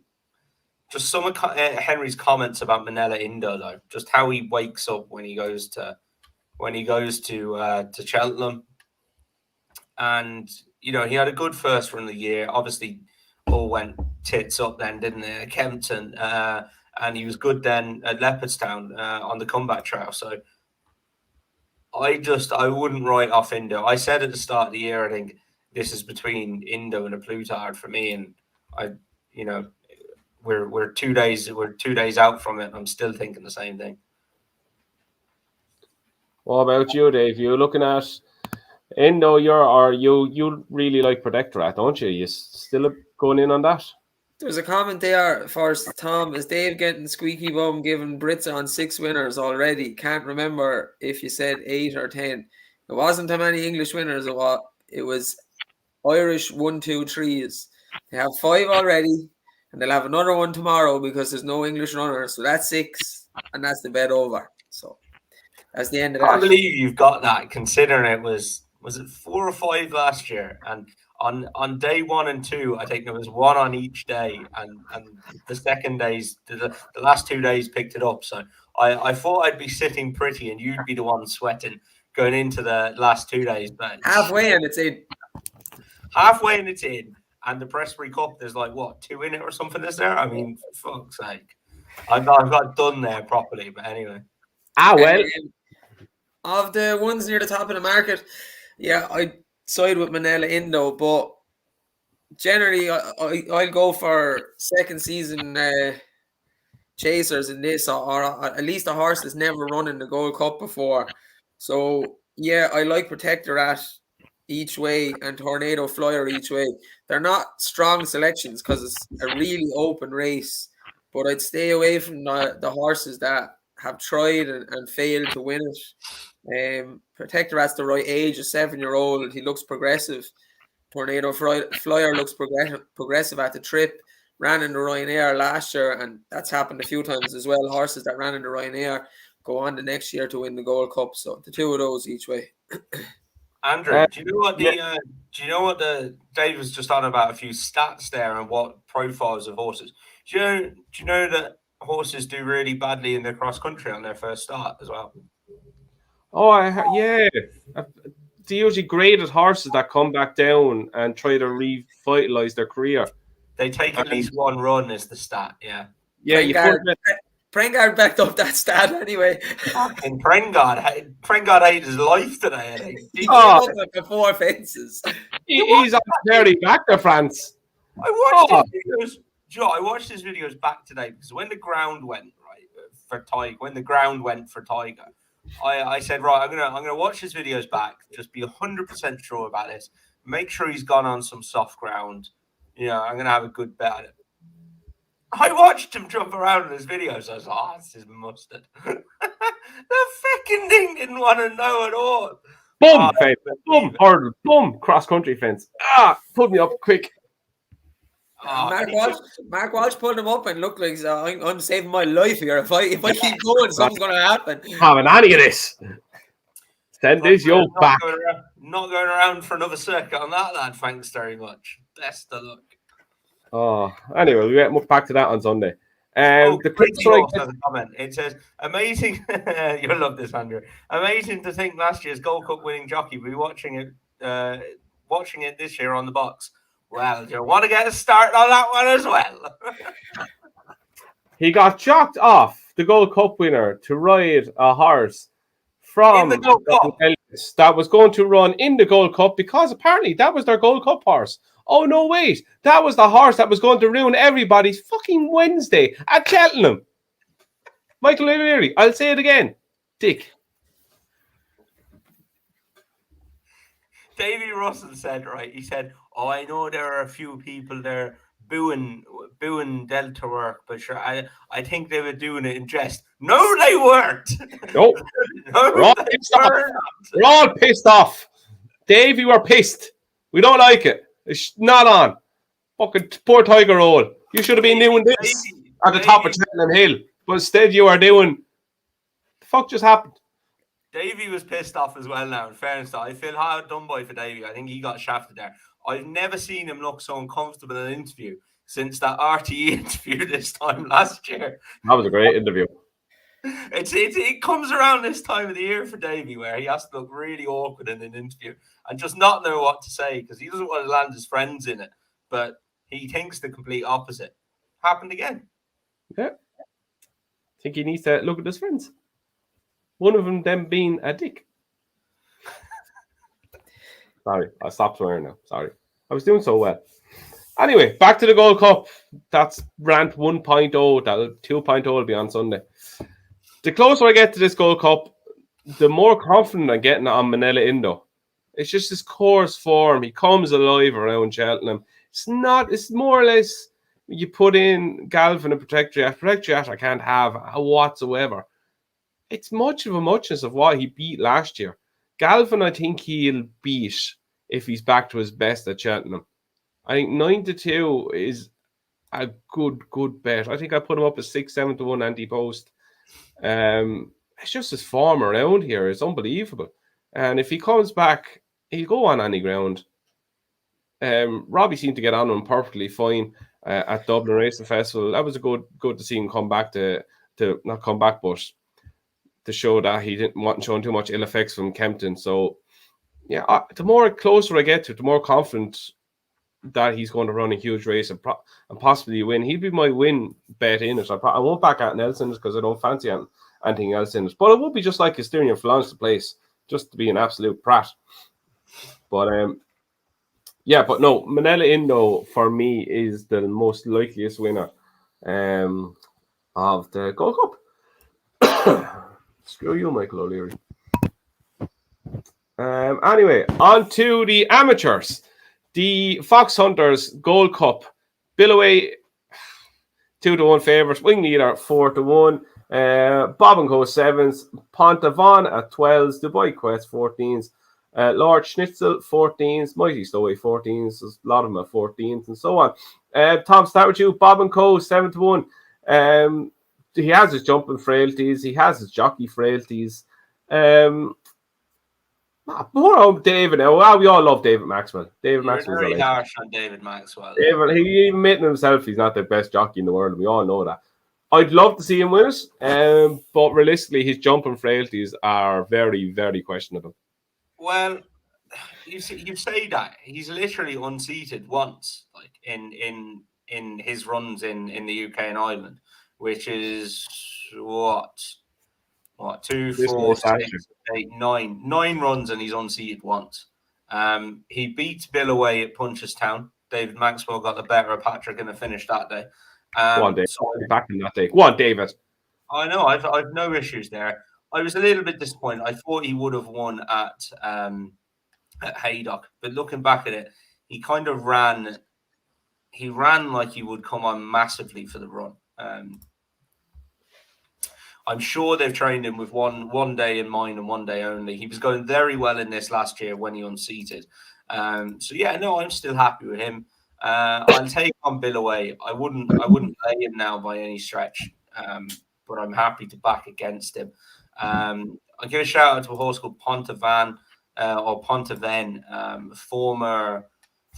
Speaker 2: just some of Henry's comments about Manila Indo, though, just how he wakes up when he goes to Cheltenham, and you know, he had a good first run of the year. Obviously, all went tits up then, didn't it? At Kempton, and he was good then at Leopardstown on the comeback trail. So I wouldn't write off Indo. I said at the start of the year, I think this is between Indo and a Plutard for me, and you know, we're 2 days out from it. I'm still thinking the same thing.
Speaker 1: What about you, Dave? You looking at Indo? You really like Protectorat, don't you? You still going in on that?
Speaker 3: There's a comment there first, Tom. Is Dave getting squeaky bum giving Brits on 6 winners already? Can't remember if you said 8 or 10. It wasn't that many English winners. It was Irish 1, 2, 3s. They have 5 already, and they'll have another one tomorrow because there's no English runners. So that's 6, and that's the bet over. So that's the end of that.
Speaker 2: I believe you've got that, considering it was it 4 or 5 last year, and on day 1 and 2, I think there was 1 on each day, and the second days, the last 2 days picked it up. So I thought I'd be sitting pretty, and you'd be the one sweating going into the last 2 days. But
Speaker 3: halfway and it's in.
Speaker 2: Halfway and it's in, and the Presbyterian Cup, there's like what, 2 in it or something, is there? I mean, for fuck's sake, I've got done there properly. But anyway,
Speaker 1: well,
Speaker 3: of the ones near the top of the market, yeah, I side with Manila Indo, but generally I'll go for second season chasers in this, or at least a horse that's never run in the Gold Cup before. So yeah, I like Protectorat each way and Tornado Flyer each way. They're not strong selections because it's a really open race, but I'd stay away from the horses that have tried and failed to win it. Protectorat's the right age, a 7-year-old. He looks progressive. Tornado Flyer looks progressive at the trip. Ran in the Ryanair last year, and that's happened a few times as well. Horses that ran in the Ryanair go on the next year to win the Gold Cup. So the 2 of those each way.
Speaker 2: Andrew, do you know what the Dave was just on about a few stats there and what profiles of horses? Do you know that horses do really badly in the cross country on their first start as well?
Speaker 1: Oh, yeah. They usually graded horses that come back down and try to revitalize their career.
Speaker 2: They take at least 1 run is the stat, yeah.
Speaker 1: Yeah,
Speaker 3: Prengard backed up that stat anyway.
Speaker 2: Fucking Prengard ate his life today. I think.
Speaker 3: He came up with the 4 fences.
Speaker 1: He's on very back to France.
Speaker 2: I watched his videos back today because when the ground went for Tiger, I said, right, I'm gonna watch his videos back, just be 100% sure about this. Make sure he's gone on some soft ground. You know, I'm gonna have a good bet at it. I watched him jump around in his videos. I was like, oh, this is mustard. The freaking thing didn't want to know at all.
Speaker 1: Boom, fence. Boom, hurdle. Boom, cross-country fence. Put me up quick.
Speaker 3: Mark Walsh pulled him up and looked like I'm saving my life here. If I keep going, something's going to happen.
Speaker 1: Having any of this. Send this yoke back.
Speaker 2: Not going around for another circuit on that, lad. Thanks very much. Best of luck.
Speaker 1: Oh, anyway, we get back to that on Sunday.
Speaker 2: The comment. It says, amazing. You'll love this, Andrew. Amazing to think last year's Gold Cup winning jockey will be watching it this year on the box. Well, do you want to get a start on that one as well?
Speaker 1: He got jocked off the Gold Cup winner to ride a horse from that was going to run in the Gold Cup because apparently that was their Gold Cup horse. Oh, no, wait. That was the horse that was going to ruin everybody's fucking Wednesday at Cheltenham. Michael O'Leary, I'll say it again. Dick.
Speaker 2: Davy Russell said, right, he said, oh, I know there are a few people there booing Delta work, but sure, I think they were doing it in jest. No, they weren't.
Speaker 1: Nope.
Speaker 2: No,
Speaker 1: We're all
Speaker 2: they
Speaker 1: pissed off.
Speaker 2: were not.
Speaker 1: We're all pissed off. Davey, we're pissed. We don't like it. It's not on. Fucking poor Tiger Roll. You should have been doing this at the top of Cheltenham Hill. But instead you are doing... The fuck just happened?
Speaker 2: Davey was pissed off as well now, in fairness. I feel hard done by for Davey. I think he got shafted there. I've never seen him look so uncomfortable in an interview since that RTE interview this time last year.
Speaker 1: That was a great interview.
Speaker 2: It comes around this time of the year for Davey where he has to look really awkward in an interview and just not know what to say because he doesn't want to land his friends in it. But he thinks the complete opposite. Happened again.
Speaker 1: Yeah. I think he needs to look at his friends. One of them being a dick. Sorry, I stopped swearing now. Sorry. I was doing so well. Anyway, back to the Gold Cup. That's rant 1.0. That 2.0 will be on Sunday. The closer I get to this Gold Cup, the more confident I'm getting on Manila Indo. It's just his course form. He comes alive around Cheltenham. It's more or less you put in Galvin and Protectriat. Protectriat I can't have whatsoever. It's much of a muchness of what he beat last year. Galvin, I think he'll beat if he's back to his best at Cheltenham. I think 9-2 is a good bet. I think I put him up as 6-7-1 anti-post. It's just his form around here. It's unbelievable. And if he comes back, he'll go on any ground. Robbie seemed to get on him perfectly fine at Dublin Racing Festival. That was a good to see him come back to not come back, but to show that he didn't want showing too much ill effects from Kempton. So yeah, the more closer I get to it, the more confident that he's going to run a huge race and possibly win. He'd be my win bet in it. I won't back out Nelson's because I don't fancy anything else in it. But it would be just like Asterion Florence to place, just to be an absolute prat. But yeah, but no, Manila Indo for me is the most likeliest winner of the Gold Cup. Screw you, Michael O'Leary. Anyway, on to the amateurs. The Foxhunters Gold Cup. Billaway 2-1 favourites. Wing Leader 4-1. Bob and Co 7s. Pontavon at 12s. Dubai Quest 14s. Lord Schnitzel 14s. Mighty Stowaway 14s. There's a lot of them at 14s and so on. Tom, start with you. Bob and Co 7-1. He has his jumping frailties. He has his jockey frailties. Poor old David now. Well, we all love David Maxwell. David Maxwell is
Speaker 2: very harsh on David Maxwell.
Speaker 1: David, he even admitted himself he's not the best jockey in the world. We all know that. I'd love to see him win it, but realistically, his jumping frailties are very, very questionable.
Speaker 2: Well, you say that he's literally unseated once, like in his runs in the UK and Ireland, which is what 2, 4, 6, 8, 9 runs, and he's unseated once. He beats Bill away at Punchestown. David Maxwell got the better of Patrick in the finish that day.
Speaker 1: Go on, David. Back in that day. Go on, David.
Speaker 2: I know. I've no issues there. I was a little bit disappointed. I thought he would have won at Haydock, but looking back at it, he kind of ran. He ran like he would come on massively for the run. I'm sure they've trained him with one day in mind and one day only. He was going very well in this last year when he unseated. So yeah, no, I'm still happy with him. I'll take on Bill away. I wouldn't play him now by any stretch, but I'm happy to back against him. I'll give a shout out to a horse called Pontavan or Pontaven, former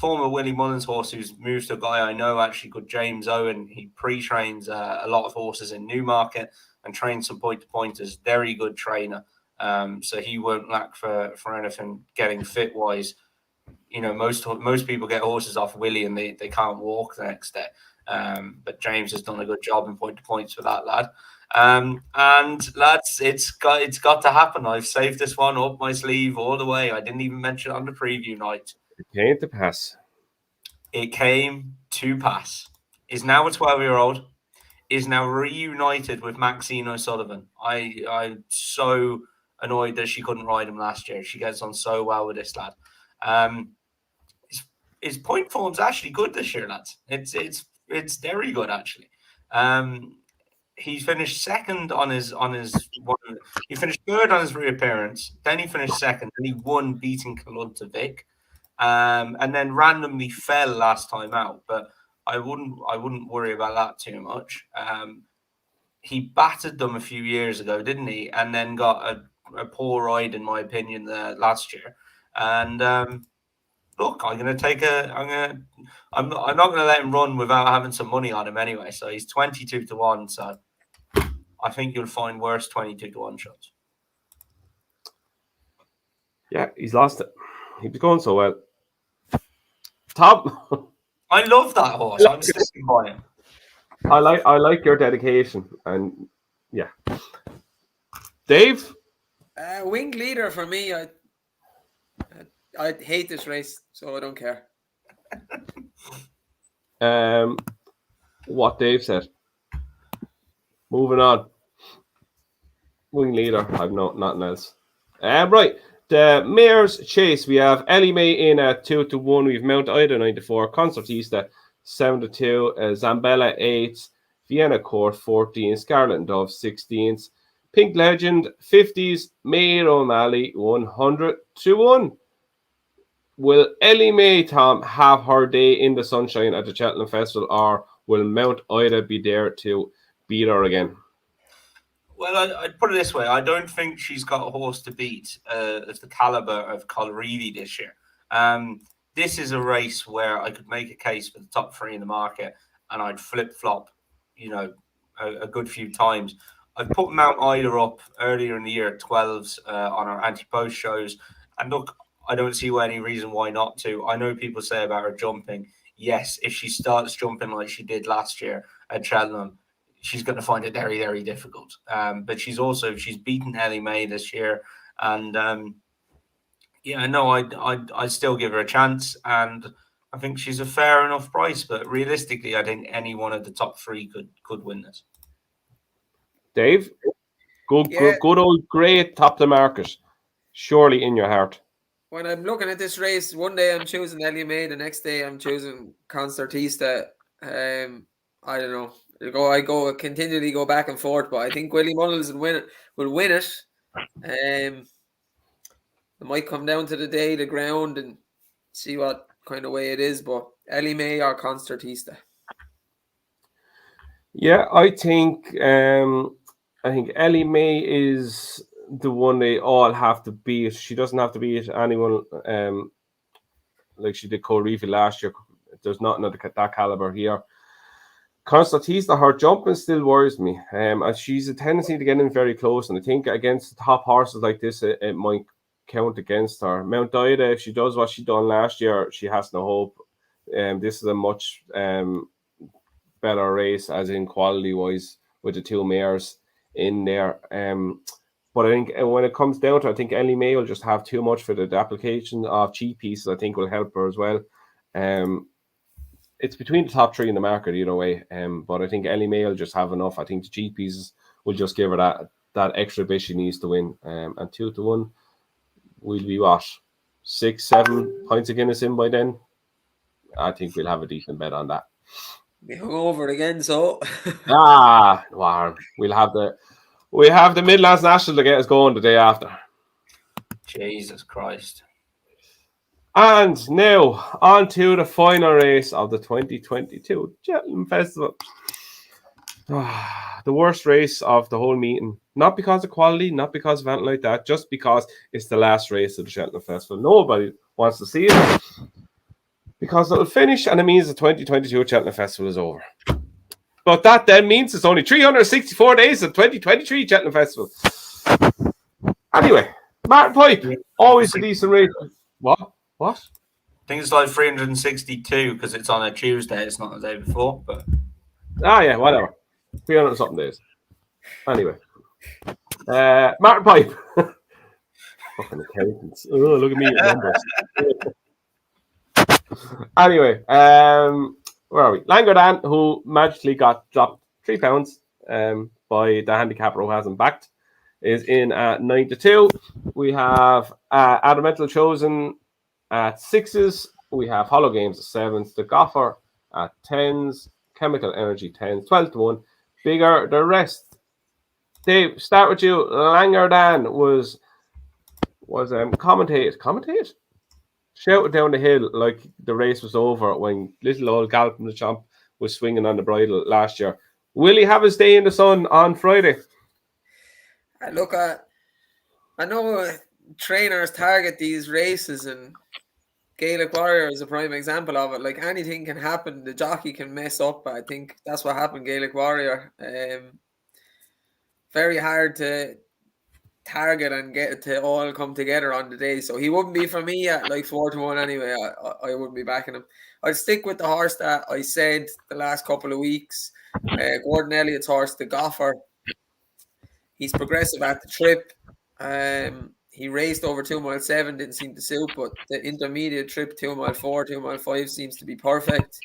Speaker 2: Willie Mullins horse who's moved to a guy I know actually called James Owen. He pre-trains a lot of horses in Newmarket and trains some point-to-pointers. Very good trainer. So he won't lack for anything getting fit-wise. You know, most people get horses off Willie and they can't walk the next day. But James has done a good job in point-to-points for that lad. And lads, it's got to happen. I've saved this one up my sleeve all the way. I didn't even mention it on the preview night.
Speaker 1: It came to pass.
Speaker 2: It came to pass. Is now a 12-year-old. Is now reunited with Maxine O'Sullivan. I'm so annoyed that she couldn't ride him last year. She gets on so well with this lad. his point form's actually good this year, lads. It's very good actually. He finished second on his one. He finished third on his reappearance. Then he finished second, and he won, beating Kalunta and then randomly fell last time out. But I wouldn't worry about that too much. He battered them a few years ago, didn't he? And then got a poor ride, in my opinion, last year. And look, I'm not going to let him run without having some money on him anyway. So he's 22 to 1. So I think you'll find worse 22 to 1 shots.
Speaker 1: Yeah, he's lost it. He was going so well. Tom,
Speaker 2: I love that horse. I'm sticking by him.
Speaker 1: I like your dedication, and yeah. Dave,
Speaker 3: winged leader for me. I hate this race, so I don't care.
Speaker 1: What Dave said. Moving on. Wing leader. I've nothing else. Right. The Muir's Chase. We have Ellie May in at 2 to 1. We've Mount Ida 9 to 4. Concertista 7 to 2. Zambella 8. Vienna Court 14. Scarlet and Dove 16s. Pink Legend 50s. Mayor O'Malley 100 to 1. Will Ellie May, Tom, have her day in the sunshine at the Cheltenham Festival, or will Mount Ida be there to beat her again?
Speaker 2: Well, I'd put it this way. I don't think she's got a horse to beat of the caliber of Colreevy this year. This is a race where I could make a case for the top 3 in the market, and I'd flip-flop, a good few times. I put Mount Ida up earlier in the year at 12s on our anti-post shows. And look, I don't see any reason why not to. I know people say about her jumping. Yes, if she starts jumping like she did last year at Cheltenham, she's going to find it very, very difficult. But she's beaten Ellie May this year. And I'd still give her a chance. And I think she's a fair enough price. But realistically, I think any one of the top 3 could win this.
Speaker 1: Dave, good old great top of the market. Surely in your heart.
Speaker 3: When I'm looking at this race, one day I'm choosing Ellie May, the next day I'm choosing Concertista. I don't know. I continually go back and forth, but I think Willie Mullins will win it. It might come down to the day, the ground, and see what kind of way it is. But Ellie May or Concertista.
Speaker 1: Yeah, I think Ellie May is the one they all have to beat. She doesn't have to beat anyone like she did Colreevy last year. There's nothing of that caliber here. Constantista, her jumping still worries me. And she's a tendency to get in very close, and I think against top horses like this, it might count against her. Mount Ida, if she does what she done last year, she has no hope. This is a much better race, as in quality wise, with the 2 mares in there. But I think when it comes down to it, I think Ellie May will just have too much for the application of cheap pieces. I think will help her as well. It's between the top 3 in the market either way. But I think Ellie May will just have enough. I think the cheap pieces will just give her that extra bit she needs to win. And 2 to 1, we'll be what? 6-7 pints of Guinness in by then. I think we'll have a decent bet on that.
Speaker 3: Be hungover again, so
Speaker 1: wow. We have the Midlands National to get us going the day after.
Speaker 2: Jesus Christ.
Speaker 1: And now, on to the final race of the 2022 Cheltenham Festival. The worst race of the whole meeting. Not because of quality, not because of anything like that, just because it's the last race of the Cheltenham Festival. Nobody wants to see it because it'll finish, and it means the 2022 Cheltenham Festival is over. But that then means it's only 364 days of 2023 Cheltenham Festival. Anyway, Martin Pipe, always a decent race. What?
Speaker 2: I think it's like 362 because it's on a Tuesday. It's not the day before. But
Speaker 1: yeah, whatever. 300 something days. Anyway, Martin Pipe. Fucking accountants. Oh, look at me, numbers. Anyway, where are we? Langardin, who magically got dropped £3 by the handicap who hasn't backed, is in at 9 to 2. We have Adamental chosen at 6s. We have Hollow Games at 7s, The Goffer at 10s, Chemical Energy 10s, 12 to 1. Bigger the rest. Dave, start with you. Langerdan was commentated? Shouted down the hill like the race was over when little old Galloping the Champ was swinging on the bridle last year. Will he have his day in the sun on Friday?
Speaker 3: Look, I know trainers target these races, and Gaelic Warrior is a prime example of it. Like, anything can happen. The jockey can mess up. I think that's what happened, Gaelic Warrior. Very hard to target and get it to all come together on the day. So he wouldn't be for me at like 4 to 1 anyway. I wouldn't be backing him. I'd stick with the horse that I said the last couple of weeks. Gordon Elliott's horse, the Goffer. He's progressive at the trip. He raced over 2 mile 7, didn't seem to suit, but the intermediate trip, 2 mile 4, 2 mile 5 seems to be perfect.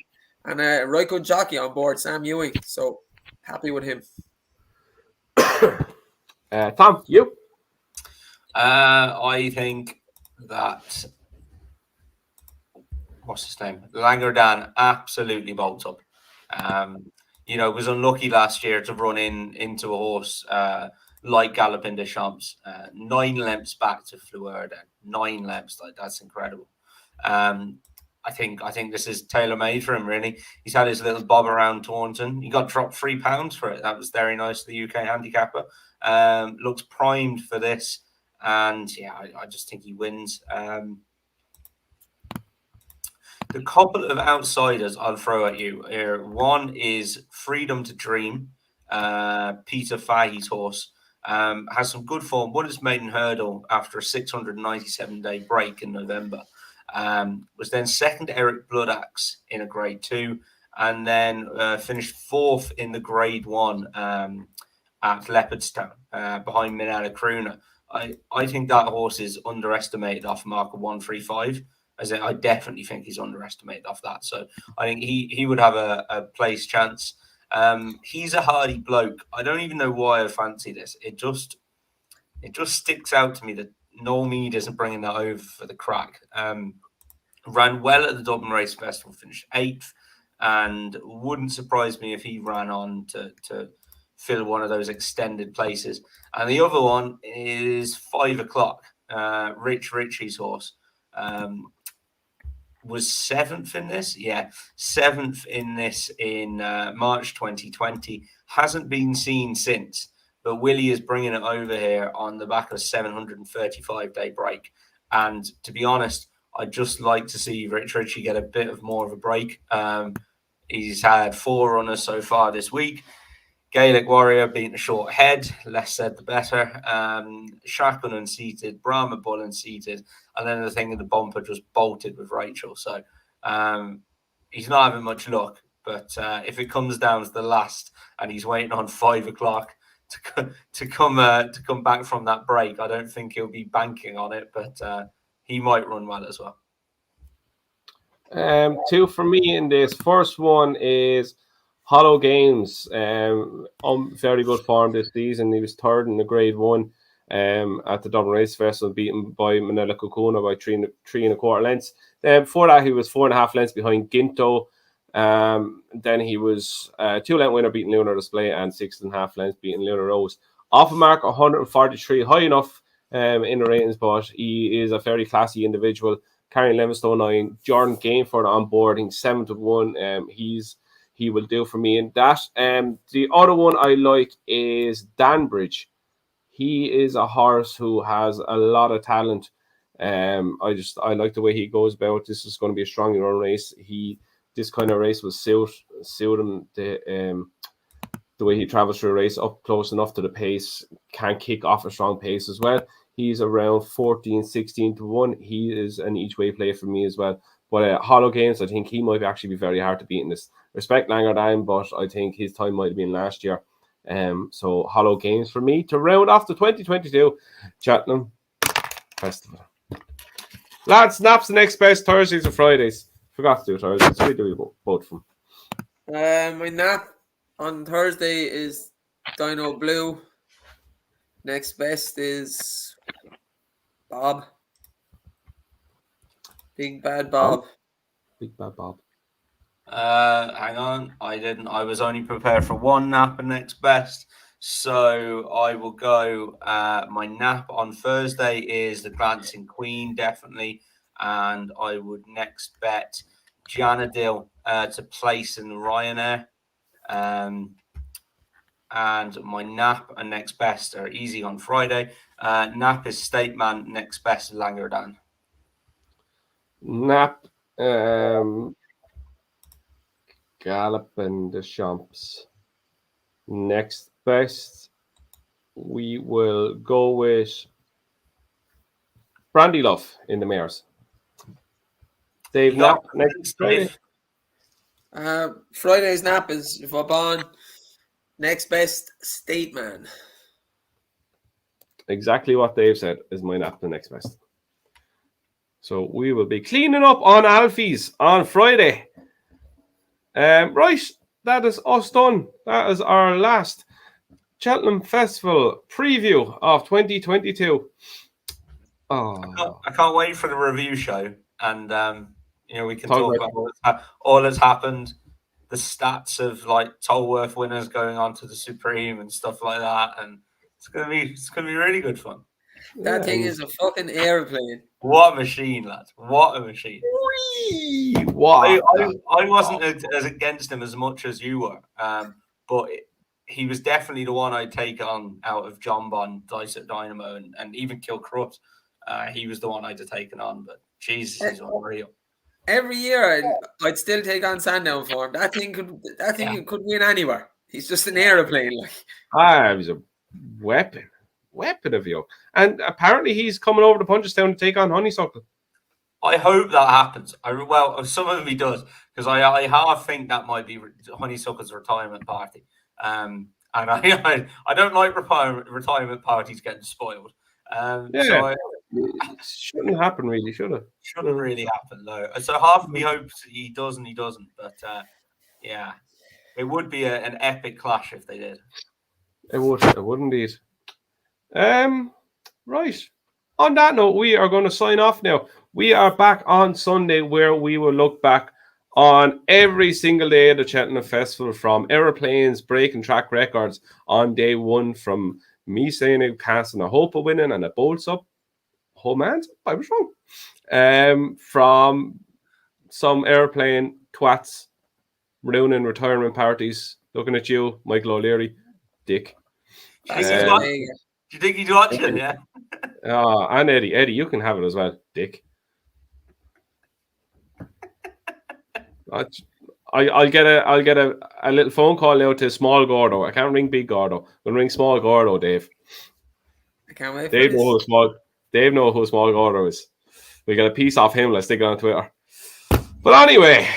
Speaker 3: And a right good jockey on board, Sam Ewing. So happy with him.
Speaker 1: Tom, you?
Speaker 2: I think that what's his name? Langerdan absolutely bolts up. Was unlucky last year to run into a horse like Galloping des Champs. 9 lengths back to Fleur. 9 lengths, like that's incredible. I think this is tailor made for him. Really, he's had his little bob around Taunton. He got dropped £3 for it. That was very nice. The UK handicapper looks primed for this, and I just think he wins. The couple of outsiders I'll throw at you here. One is Freedom to Dream. Peter Fahey's horse has some good form. Won his maiden hurdle after a 697-day break in November. Was then second to Eric Bloodaxe in a Grade 2, and then finished 4th in the Grade 1 at Leopardstown behind Minetta Crooner. I think that horse is underestimated off a mark of 135. I definitely think he's underestimated off that. So I think he would have a place chance. He's a hardy bloke. I don't even know why I fancy this. It just sticks out to me that Noel Mead isn't bringing that over for the crack. Ran well at the Dublin Race Festival, finished 8th, and wouldn't surprise me if he ran on to fill one of those extended places. And the other one is 5 o'clock. Rich Ritchie's horse. Was 7th in this? Yeah, 7th in this in March 2020. Hasn't been seen since, but Willie is bringing it over here on the back of a 735-day break. And to be honest, I'd just like to see Rich Ritchie get a bit of more of a break. He's had 4 runners so far this week. Gaelic Warrior beating a short head, less said the better. Shotgun unseated, Brahma Bull unseated, and then the thing in the bumper just bolted with Rachel. So he's not having much luck. But if it comes down to the last and he's waiting on 5 o'clock to come back from that break, I don't think he'll be banking on it. But he might run well as well.
Speaker 1: 2 for me in this. First one is Hollow Games, on very good form this season. He was 3rd in the Grade 1 at the Dublin Race Festival, beaten by Manila Kukuna by 3 1/4 lengths. Before that, he was 4.5 lengths behind Ginto. Then he was 2-length winner, beating Lunar Display, and 6.5 lengths beating Lunar Rose. Off a mark 143, high enough in the ratings, but he is a very classy individual. Carrying Livingstone 9, Jordan Gainford on board, he's 7 to 1. He will do for me in that. The other one I like is Danbridge. He is a horse who has a lot of talent. I like the way he goes about. This is going to be a strong run race. This kind of race will suit him. The way he travels through a race up close enough to the pace, can kick off a strong pace as well. He's around 14, 16 to 1. He is an each way play for me as well. But Hollow Games, I think he might actually be very hard to beat in this. Respect Langerdan, but I think his time might have been last year. So Hollow Games for me to round off the 2022 Cheltenham Festival. Lads, snaps the next best Thursdays or Fridays. Forgot to do Thursdays. We do both of them.
Speaker 3: My nap on Thursday is Dino Blue. Next best is Bob. Big Bad Bob.
Speaker 1: Big Bad Bob.
Speaker 2: Hang on, I didn't. I was only prepared for one nap and next best. So I will go. My nap on Thursday is the Glancing Queen, definitely. And I would next bet Gianna Dill to place in the Ryanair. And my nap and next best are easy on Friday. Nap is Stateman, next best Langerdan.
Speaker 1: Nap, Gallop and the Champs. Next best, we will go with Brandy Love in the mares. Dave Nap next Friday.
Speaker 3: Friday's nap is Vauban. Next best Stateman.
Speaker 1: Exactly what Dave said is my nap the next best. So we will be cleaning up on Alfie's on Friday. Right, that is us done. That is our last Cheltenham Festival preview of 2022. Oh.
Speaker 2: I can't wait for the review show, and we can talk about all that's happened, the stats of like Tolworth winners going on to the Supreme and stuff like that, and it's gonna be really good fun.
Speaker 3: That thing is a fucking airplane.
Speaker 2: What a machine, lads! What a machine!
Speaker 1: What?
Speaker 2: I wasn't as against him as much as you were, but he was definitely the one I'd take on out of John Bond, Dice at Dynamo, and even Kilcrut. He was the one I'd have taken on, but Jesus, he's unreal.
Speaker 3: Every year, I'd still take on Sandown for him. That thing could win anywhere. He's just an aeroplane. Like,
Speaker 1: he was a weapon of you. And apparently, he's coming over to Punchestown to take on Honeysuckle.
Speaker 2: I hope that happens. Some of me does, because I half think that might be Honeysuckle's retirement party. And I don't like retirement parties getting spoiled. So
Speaker 1: it shouldn't happen, really, should it?
Speaker 2: Shouldn't really happen, though. So half of me hopes he does and he doesn't. But yeah, it would be an epic clash if they did.
Speaker 1: It would indeed. Right. On that note, we are going to sign off now. We are back on Sunday, where we will look back on every single day of the Cheltenham Festival, from aeroplanes breaking track records on day one, from me saying it, casting a hope of winning and it bolts up. Oh man, I was wrong. From some airplane twats ruining retirement parties. Looking at you, Michael O'Leary, dick.
Speaker 2: Do you think he's watching? Yeah.
Speaker 1: And Eddie, you can have it as well, dick. I'll get a little phone call now to Small Gordo. I can't ring Big Gordo. I'll ring Small Gordo, Dave.
Speaker 3: I can't wait.
Speaker 1: Dave knows who Small Gordo is. We got a piece off him. Let's stick it on Twitter. But anyway,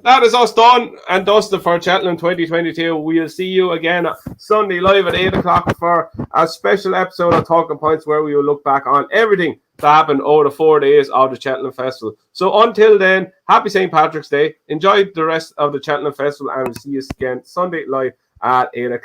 Speaker 1: that is us done and dusted for Cheltenham 2022. We'll see you again Sunday live at 8 o'clock for a special episode of Talking Points, where we will look back on everything that happened over the 4 days of the Cheltenham Festival. So until then, happy St. Patrick's Day. Enjoy the rest of the Cheltenham Festival, and we'll see you again Sunday live at 8 o'clock.